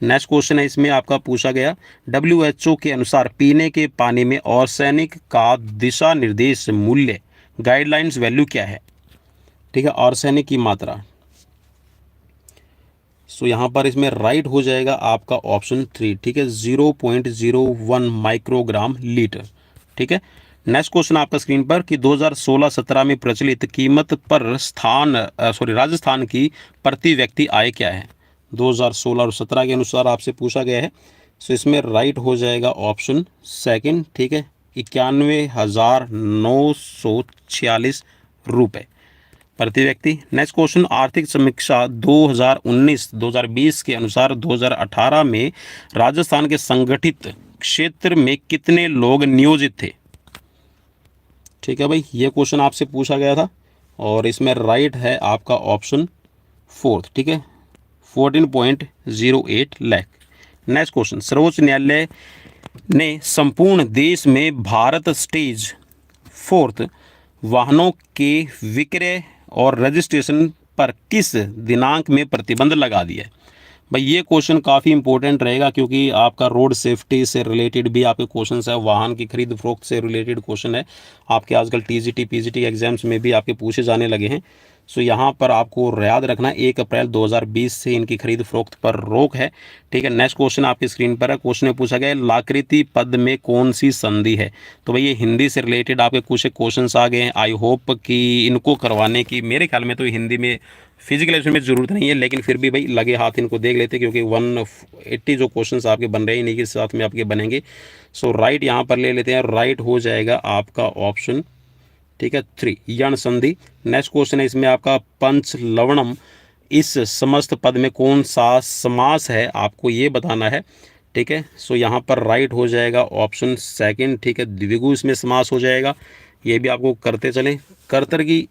नेक्स्ट क्वेश्चन है, इसमें आपका पूछा गया, WHO के अनुसार पीने के पानी में आर्सेनिक का दिशा निर्देश मूल्य गाइडलाइंस वैल्यू क्या है? ठीक है, आर्सेनिक की मात्रा। सो यहाँ पर इसमें राइट हो जाएगा आपका ऑप्शन 3, ठीक है, 0.01 माइक्रोग्राम लीटर, ठीक है। नेक्स्ट क्वेश्चन आपका स्क्रीन पर कि 2016-17 में प्रचलित कीमत पर राजस्थान की प्रति व्यक्ति आय क्या है? 2016 और 17 के अनुसार आपसे पूछा गया है। सो इसमें राइट हो जाएगा ऑप्शन 2, ठीक है, 91,946 रुपये। प्रति व्यक्ति। नेक्स्ट क्वेश्चन, आर्थिक समीक्षा 2019-2020 के अनुसार 2018 में राजस्थान के संगठित क्षेत्र में कितने लोग नियोजित थे। ठीक है भाई, ये क्वेश्चन आपसे पूछा गया था और इसमें राइट है आपका ऑप्शन 4। ठीक है, 14.08 लाख। नेक्स्ट क्वेश्चन, सर्वोच्च न्यायालय ने संपूर्ण देश में भारत स्टेज 4 वाहनों के विक्रय और रजिस्ट्रेशन पर किस दिनांक में प्रतिबंध लगा दिया है। भाई ये क्वेश्चन काफ़ी इंपॉर्टेंट रहेगा क्योंकि आपका रोड सेफ्टी से रिलेटेड भी आपके क्वेश्चन है, वाहन की खरीद फरोख्त से रिलेटेड क्वेश्चन है। आपके आजकल टीजीटी पीजीटी एग्जाम्स में भी आपके पूछे जाने लगे हैं। सो यहाँ पर आपको याद रखना 1 अप्रैल 2020 से इनकी खरीद फरोख्त पर रोक है। ठीक है, नेक्स्ट क्वेश्चन आपकी स्क्रीन पर है। क्वेश्चन में पूछा गया है लाकृति पद में कौन सी संधि है। तो भाई ये हिंदी से रिलेटेड आपके कुछ क्वेश्चंस आ गए हैं। आई होप कि इनको करवाने की मेरे ख्याल में तो हिंदी में फिजिकल एजुकेशन में ज़रूरत नहीं है, लेकिन फिर भी भाई लगे हाथ इनको देख लेते क्योंकि 180 जो क्वेश्चंस आपके बन रहे हैं इन्हीं के साथ में आपके बनेंगे। सो राइट यहाँ पर ले लेते हैं, राइट हो जाएगा आपका ऑप्शन, ठीक है, 3 यण संधि। नेक्स्ट क्वेश्चन है इसमें आपका पंच लवणम इस समस्त पद में कौन सा समास है, आपको ये बताना है। ठीक है, सो यहाँ पर राइट हो जाएगा ऑप्शन 2। ठीक है, द्विगु इसमें समास हो जाएगा, ये भी आपको करते चलें। कर्तरी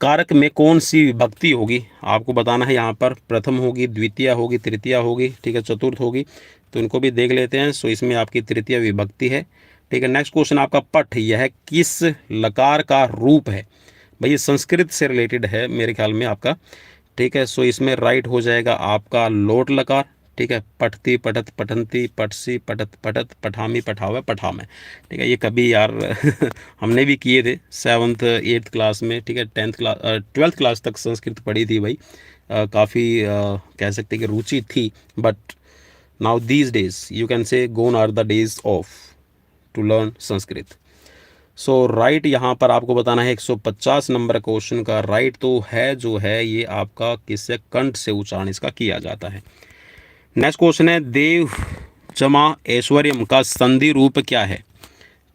कारक में कौन सी विभक्ति होगी, आपको बताना है। यहाँ पर प्रथम होगी, द्वितीय होगी, तृतीया होगी, ठीक है, चतुर्थ होगी, तो इनको भी देख लेते हैं। सो इसमें आपकी तृतीय विभक्ति है। ठीक है, नेक्स्ट क्वेश्चन आपका पठ, यह किस लकार का रूप है। भाई ये संस्कृत से रिलेटेड है मेरे ख्याल में आपका। ठीक है, सो इसमें राइट हो जाएगा आपका लोट लकार। ठीक है, पठती पठत पठंती पठसी पठत पठत पठामी पठावे पठामे। ठीक है, ये कभी यार हमने भी किए थे 7th 8th क्लास में। ठीक है, 12th क्लास तक संस्कृत पढ़ी थी भाई। काफ़ी कह सकते कि रुचि थी, but now these days you can say gone are the days of to learn Sanskrit. So right यहाँ पर आपको बताना है 150 नंबर क्वेश्चन का राइट तो है जो है ये आपका किससे, कंठ से उच्चारण इसका किया जाता है। नेक्स्ट क्वेश्चन है देव जमा ऐश्वर्यम का संधि रूप क्या है।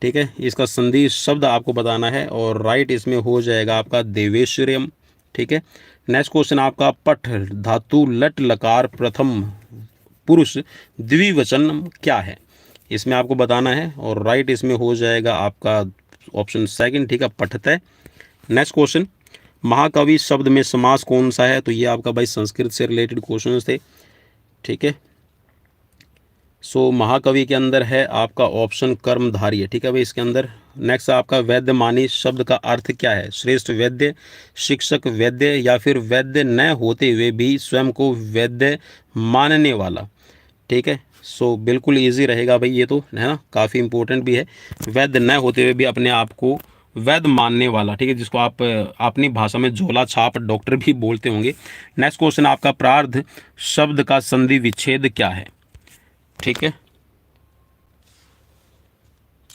ठीक है, इसका संधि शब्द आपको बताना है और राइट इसमें हो जाएगा आपका देवेश्वर्यम। ठीक है, नेक्स्ट क्वेश्चन आपका पठ धातु लट लकार प्रथम पुरुष द्विवचन क्या है, इसमें आपको बताना है और राइट इसमें हो जाएगा आपका ऑप्शन 2। ठीक है, पठतय। नेक्स्ट क्वेश्चन, महाकवि शब्द में समास कौन सा है, तो ये आपका भाई संस्कृत से रिलेटेड क्वेश्चन थे। ठीक है, सो महाकवि के अंदर है आपका ऑप्शन कर्मधारी है। ठीक है भाई, इसके अंदर नेक्स्ट आपका वैद्यमानी शब्द का अर्थ क्या है, श्रेष्ठ वैद्य, शिक्षक वैद्य, या फिर वैद्य न होते हुए भी स्वयं को वैद्य मानने वाला। ठीक है, सो बिल्कुल इजी रहेगा भाई ये तो, है ना, काफ़ी इंपॉर्टेंट भी है। वैद्य न होते हुए भी अपने आप को वैद्य मानने वाला। ठीक है, जिसको आप अपनी भाषा में झोला छाप डॉक्टर भी बोलते होंगे। नेक्स्ट क्वेश्चन आपका प्रार्थ शब्द का संधि विच्छेद क्या है। ठीक है,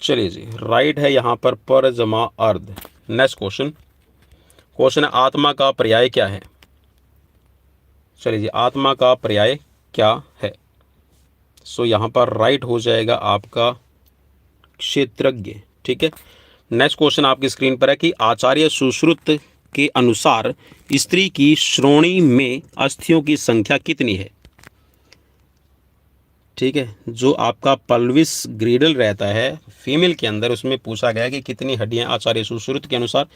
चलिए जी, राइट है यहाँ पर जमा अर्ध। नेक्स्ट क्वेश्चन है आत्मा का पर्याय क्या है। चलिए जी, आत्मा का पर्याय क्या है, सो यहाँ पर राइट हो जाएगा आपका क्षेत्रज्ञ। ठीक है, नेक्स्ट क्वेश्चन आपकी स्क्रीन पर है कि आचार्य सुश्रुत के अनुसार स्त्री की श्रोणी में अस्थियों की संख्या कितनी है। ठीक है, जो आपका पल्विस ग्रीडल रहता है फीमेल के अंदर, उसमें पूछा गया कि कितनी हड्डियां आचार्य सुश्रुत के अनुसार।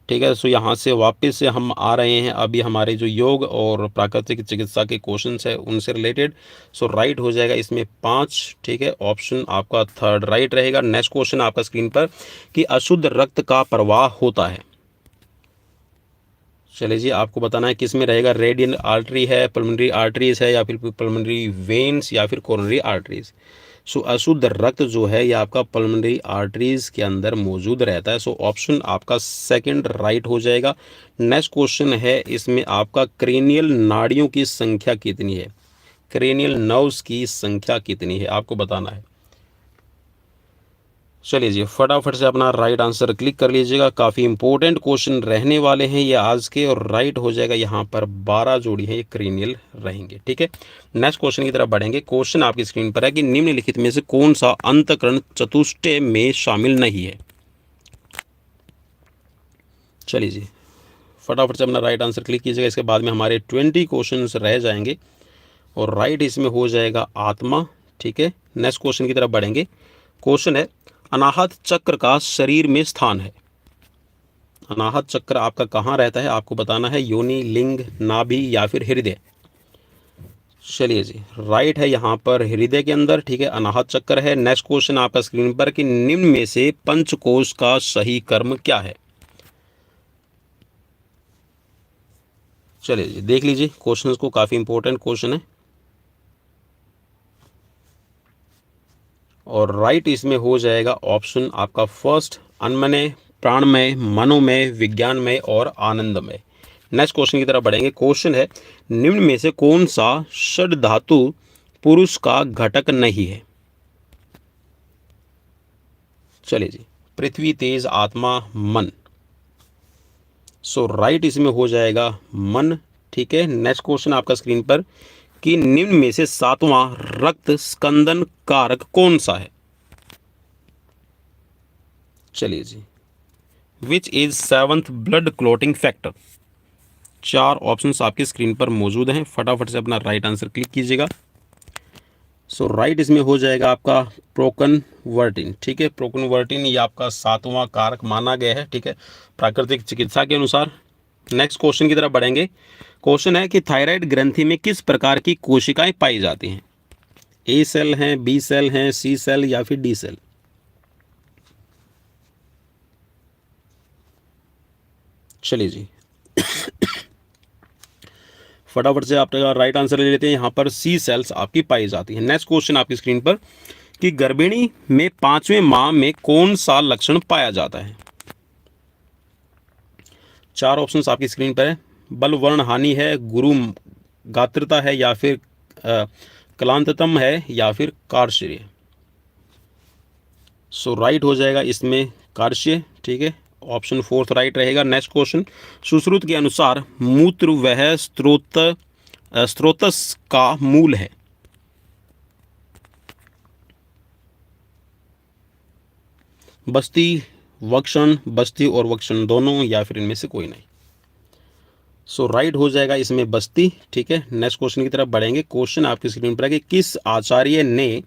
ठीक है, सो यहाँ से वापस से हम आ रहे हैं अभी हमारे जो योग और प्राकृतिक चिकित्सा के क्वेश्चंस है उनसे रिलेटेड। सो राइट हो जाएगा इसमें 5। ठीक है, ऑप्शन आपका 3rd राइट रहेगा। नेक्स्ट क्वेश्चन आपका स्क्रीन पर कि अशुद्ध रक्त का प्रवाह होता है। चलिए जी, आपको बताना है किस में रहेगा, रेडियल आर्टरी है, पल्मोनरी आर्टरीज है, या फिर पल्मोनरी वेन्स, या फिर कोरोनरी आर्टरीज। सो अशुद्ध रक्त जो है ये आपका पल्मोनरी आर्टरीज के अंदर मौजूद रहता है। सो ऑप्शन आपका 2nd राइट हो जाएगा। नेक्स्ट क्वेश्चन है इसमें आपका क्रेनियल नाड़ियों की संख्या कितनी है, क्रेनियल नर्व्स की संख्या कितनी है, आपको बताना है। चलिए जी, फटाफट से अपना राइट आंसर क्लिक कर लीजिएगा। काफ़ी इंपॉर्टेंट क्वेश्चन रहने वाले हैं ये आज के, और राइट हो जाएगा यहाँ पर 12 जोड़ी हैं ये क्रेनियल रहेंगे। ठीक है, नेक्स्ट क्वेश्चन की तरफ बढ़ेंगे। क्वेश्चन आपकी स्क्रीन पर है कि निम्नलिखित में से कौन सा अंतःकरण चतुष्टय में शामिल नहीं है। चलिए जी, फटाफट से अपना राइट आंसर क्लिक कीजिएगा। इसके बाद में हमारे 20 क्वेश्चंस रह जाएंगे और राइट इसमें हो जाएगा आत्मा। ठीक है, नेक्स्ट क्वेश्चन की तरफ बढ़ेंगे। क्वेश्चन है, अनाहत चक्र का शरीर में स्थान है। अनाहत चक्र आपका कहाँ रहता है आपको बताना है, योनि, लिंग, नाभि या फिर हृदय। चलिए जी, राइट है यहाँ पर हृदय के अंदर। ठीक है, अनाहत चक्र है। नेक्स्ट क्वेश्चन आपका स्क्रीन पर कि निम्न में से पंचकोश का सही कर्म क्या है। चलिए जी, देख लीजिए क्वेश्चन को, काफ़ी इंपॉर्टेंट क्वेश्चन है। और राइट इसमें हो जाएगा ऑप्शन आपका फर्स्ट, अन्नमय, प्राणमय, मनोमय, विज्ञानमय और आनंदमय। नेक्स्ट क्वेश्चन की तरफ बढ़ेंगे। क्वेश्चन है, निम्न में से कौन सा षड धातु पुरुष का घटक नहीं है। चलिए जी, पृथ्वी, तेज, आत्मा, मन। सो राइट इसमें हो जाएगा मन। ठीक है, नेक्स्ट क्वेश्चन आपका स्क्रीन पर कि निम्न में से सातवां रक्त स्कंदन कारक कौन सा है। चलिए जी, which is seventh blood clotting factor. चार ऑप्शंस आपकी स्क्रीन पर मौजूद हैं, फटाफट से अपना राइट आंसर क्लिक कीजिएगा। सो राइट इसमें हो जाएगा आपका प्रोकनवर्टिन। ठीक है, प्रोकनवर्टिन ये आपका सातवां कारक माना गया है। ठीक है, प्राकृतिक चिकित्सा के अनुसार। नेक्स्ट क्वेश्चन की तरफ बढ़ेंगे। क्वेश्चन है कि थायराइड ग्रंथि में किस प्रकार की कोशिकाएं पाई जाती हैं। ए सेल हैं, बी सेल हैं, सी सेल या फिर डी सेल। चलिए जी, फटाफट से आपका राइट आंसर ले लेते हैं। यहाँ पर सी सेल्स आपकी पाई जाती हैं। नेक्स्ट क्वेश्चन आपकी स्क्रीन पर कि गर्भिणी में 5वें माह में कौन सा लक्षण पाया जाता है। चार ऑप्शंस आपकी स्क्रीन पर है, बल वर्ण हानि है, गुरु गात्रता है या फिर क्लांततम है या फिर कार्श्य। सो राइट हो जाएगा इसमें कार्श्य। ठीक है, ऑप्शन फोर्थ राइट रहेगा। नेक्स्ट क्वेश्चन, सुश्रुत के अनुसार मूत्र वह स्रोतस का मूल है। बस्ती, वक्षण, बस्ती और वक्षण दोनों या फिर इनमें से कोई नहीं। सो राइट हो जाएगा इसमें बस्ती। ठीक है, नेक्स्ट क्वेश्चन की तरफ बढ़ेंगे। क्वेश्चन आपकी स्क्रीन पर है कि किस आचार्य ने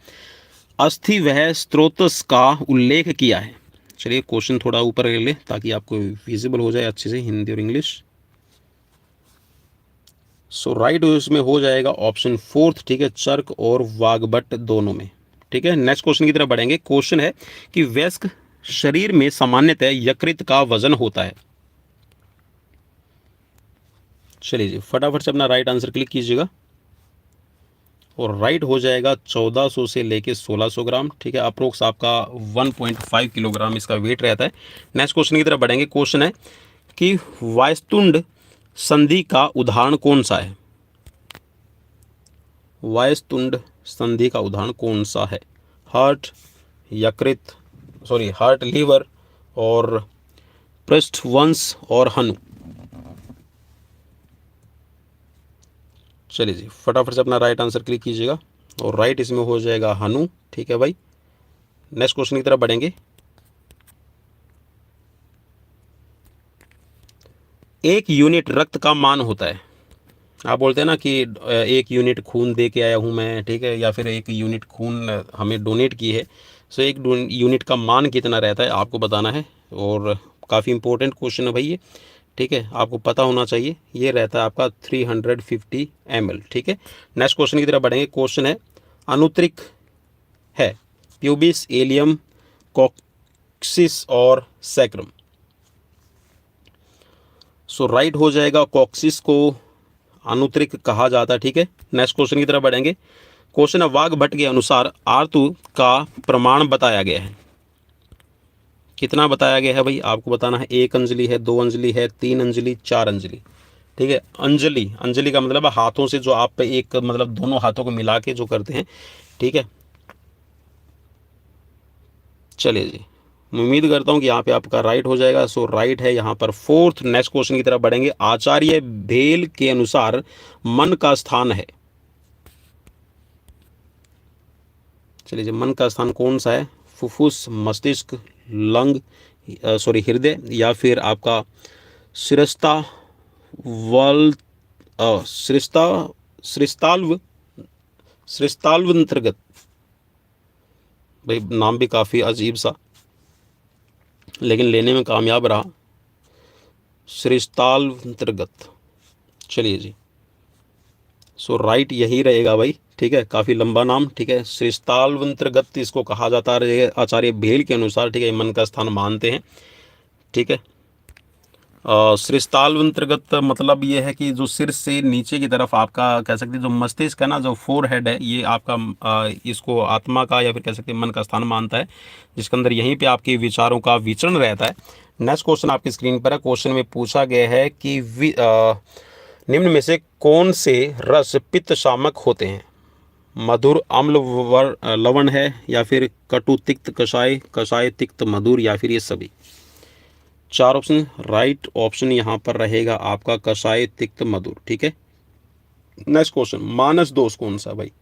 अस्थि वह स्रोतस का उल्लेख किया है। चलिए क्वेश्चन थोड़ा ऊपर ले ले ताकि आपको विजिबल हो जाए अच्छे से, हिंदी और इंग्लिश। सो राइट इसमें हो जाएगा ऑप्शन फोर्थ। ठीक है, चर्क और वाग्भट दोनों में। ठीक है, नेक्स्ट क्वेश्चन की तरफ बढ़ेंगे। क्वेश्चन है कि वयस्क शरीर में सामान्यतः यकृत का वजन होता है। चलिए जी, फटाफट से अपना राइट आंसर क्लिक कीजिएगा और राइट हो जाएगा 1400 से लेके 1600 ग्राम। ठीक है, अप्रोक्स आपका 1.5 किलोग्राम इसका वेट रहता है। नेक्स्ट क्वेश्चन की तरफ बढ़ेंगे। क्वेश्चन है कि वायस्तुंड संधि का उदाहरण कौन सा है। वायस्तुंड संधि का उदाहरण कौन सा है। हार्ट, हार्ट, लीवर और पृष्ठवंश और हनु। चलिए जी, फटाफट से अपना राइट आंसर क्लिक कीजिएगा और राइट इसमें हो जाएगा हनु। ठीक है भाई, नेक्स्ट क्वेश्चन की तरफ बढ़ेंगे। एक यूनिट रक्त का मान होता है। आप बोलते हैं ना कि 1 यूनिट खून दे के आया हूँ मैं। ठीक है, या फिर 1 यूनिट खून हमें डोनेट की है। सो 1 यूनिट का मान कितना रहता है आपको बताना है और काफ़ी इंपॉर्टेंट क्वेश्चन है भाई ये। ठीक है, आपको पता होना चाहिए। ये रहता है आपका 350 ml। ठीक है, नेक्स्ट क्वेश्चन की तरफ बढ़ेंगे। क्वेश्चन है अनुत्रिक है प्यूबिस, एलियम, कॉक्सिस और सैक्रम। सो राइट हो जाएगा कॉक्सिस को अनुत्रिक कहा जाता है। ठीक है, नेक्स्ट क्वेश्चन की तरफ बढ़ेंगे। क्वेश्चन है वाग्भट के अनुसार आर्तु का प्रमाण बताया गया है। कितना बताया गया है भाई आपको बताना है। 1 अंजलि है, 2 अंजलि है, 3 अंजलि, 4 अंजलि। ठीक है, अंजलि का मतलब हाथों से जो आप एक मतलब दोनों हाथों को मिला के जो करते हैं। ठीक है, चलिए जी, मैं उम्मीद करता हूँ कि यहाँ पे आपका राइट हो जाएगा। सो राइट है यहाँ पर फोर्थ। नेक्स्ट क्वेश्चन की तरफ बढ़ेंगे। आचार्य भेल के अनुसार मन का स्थान है। चलिए जी, मन का स्थान कौन सा है। फुफ्फुस, मस्तिष्क, लंग, हृदय या फिर आपका श्रिस्ता वल श्रिस्ता श्रिस्ताल्वंतर्गत, भाई नाम भी काफ़ी अजीब सा, लेकिन लेने में कामयाब रहा। श्रिस्ताल्वंतर्गत, चलिए जी। सो राइट यही रहेगा भाई, ठीक है। काफ़ी लंबा नाम, ठीक है। श्रिस्ताल्वंतर्गत इसको कहा जाता है आचार्य भेल के अनुसार, ठीक है। मन का स्थान मानते हैं, ठीक है। श्रिस्ताल्वंतर्गत मतलब ये है कि जो सिर से नीचे की तरफ आपका कह सकते हैं जो मस्तिष्क है ना, जो फोरहेड है, ये आपका इसको आत्मा का या फिर कह सकते हैं मन का स्थान मानता है, जिसके अंदर यहीं पे आपके विचारों का विचरण रहता है। नेक्स्ट क्वेश्चन आपकी स्क्रीन पर है। क्वेश्चन में पूछा गया है कि निम्न में से कौन से रस पित्त शामक होते हैं? मधुर अम्ल लवण है, या फिर कटु तिक्त कषाय, कषाय तिक्त मधुर, या फिर ये सभी। 4 ऑप्शन। राइट ऑप्शन यहाँ पर रहेगा आपका कषाय तिक्त मधुर, ठीक है। नेक्स्ट क्वेश्चन, मानस दोष कौन सा भाई?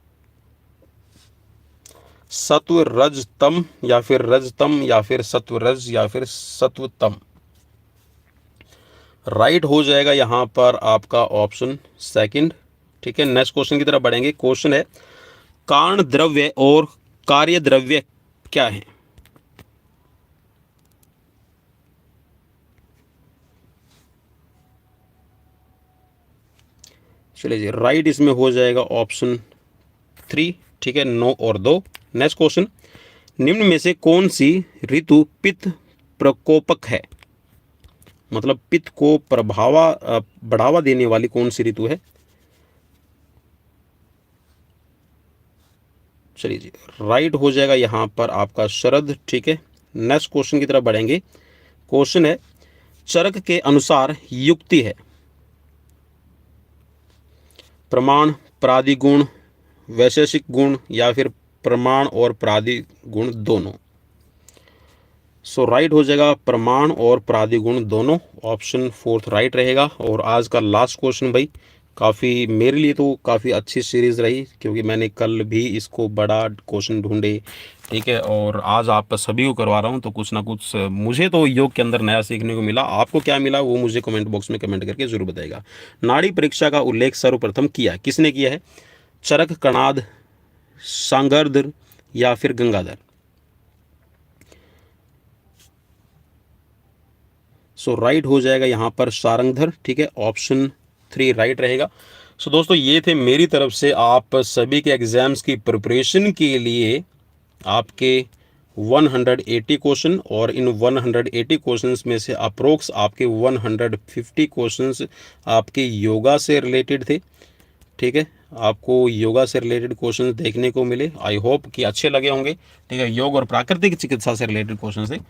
सत्व रज तम, या फिर रजतम, या फिर सत्व रज, या फिर सत्व तम। राइट हो जाएगा यहाँ पर आपका ऑप्शन सेकंड, ठीक है। नेक्स्ट क्वेश्चन की तरफ बढ़ेंगे। क्वेश्चन है कारण द्रव्य और कार्य द्रव्य क्या है? चलिए जी, राइट इसमें हो जाएगा ऑप्शन 3, ठीक है। 9 और 2। नेक्स्ट क्वेश्चन, निम्न में से कौन सी ऋतु पित्त प्रकोपक है? मतलब पित्त को बढ़ावा देने वाली कौन सी ऋतु है? चलिए जी, राइट हो जाएगा यहाँ पर आपका शरद, ठीक है। नेक्स्ट क्वेश्चन की तरफ बढ़ेंगे। क्वेश्चन है चरक के अनुसार युक्ति है प्रमाण, प्रादिगुण, वैशेषिक गुण, या फिर प्रमाण और प्रादिगुण दोनों। सो राइट हो जाएगा प्रमाण और प्रादिगुण दोनों, ऑप्शन 4 राइट रहेगा। और आज का लास्ट क्वेश्चन भाई, काफ़ी मेरे लिए तो काफ़ी अच्छी सीरीज़ रही, क्योंकि मैंने कल भी इसको बड़ा क्वेश्चन ढूंढे, ठीक है। और आज आप सभी को करवा रहा हूँ, तो कुछ ना कुछ मुझे तो योग के अंदर नया सीखने को मिला। आपको क्या मिला वो मुझे कमेंट बॉक्स में कमेंट करके ज़रूर बताइएगा। नाड़ी परीक्षा का उल्लेख सर्वप्रथम किया किसने किया है? चरक, कणाद, सांगर्धर, या फिर गंगाधर। सो राइट हो जाएगा यहाँ पर सारंगधर, ठीक है। ऑप्शन 3 राइट रहेगा। सो दोस्तों, ये थे मेरी तरफ से आप सभी के एग्जाम्स की प्रिपरेशन के लिए आपके 180 क्वेश्चन, और इन 180 क्वेश्चंस में से अप्रोक्स आपके 150 क्वेश्चंस आपके योगा से रिलेटेड थे, ठीक है। आपको योगा से रिलेटेड क्वेश्चंस देखने को मिले। आई होप कि अच्छे लगे होंगे, ठीक है। योग और प्राकृतिक चिकित्सा से रिलेटेड क्वेश्चन थे।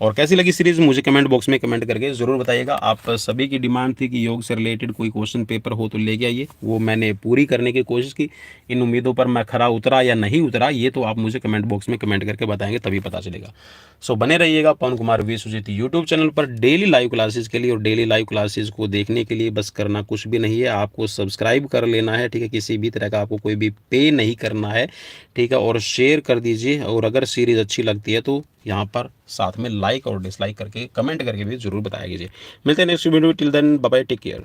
और कैसी लगी सीरीज मुझे कमेंट बॉक्स में कमेंट करके ज़रूर बताइएगा। आप सभी की डिमांड थी कि योग से रिलेटेड कोई क्वेश्चन पेपर हो तो लेके आइए, वो मैंने पूरी करने की कोशिश की। इन उम्मीदों पर मैं खरा उतरा या नहीं उतरा, ये तो आप मुझे कमेंट बॉक्स में कमेंट करके बताएंगे, तभी पता चलेगा। सो बने रहिएगा पवन कुमार विश्वजीत यूट्यूब चैनल पर डेली लाइव क्लासेस के लिए। और डेली लाइव क्लासेस को देखने के लिए बस करना कुछ भी नहीं है, आपको सब्सक्राइब कर लेना है, ठीक है। किसी भी तरह का आपको कोई भी पे नहीं करना है, ठीक है। और शेयर कर दीजिए, और अगर सीरीज़ अच्छी लगती है तो यहाँ पर साथ में लाइक और डिसलाइक करके कमेंट करके भी जरूर बताया कीजिए। मिलते हैं next video, till then bye bye, take care.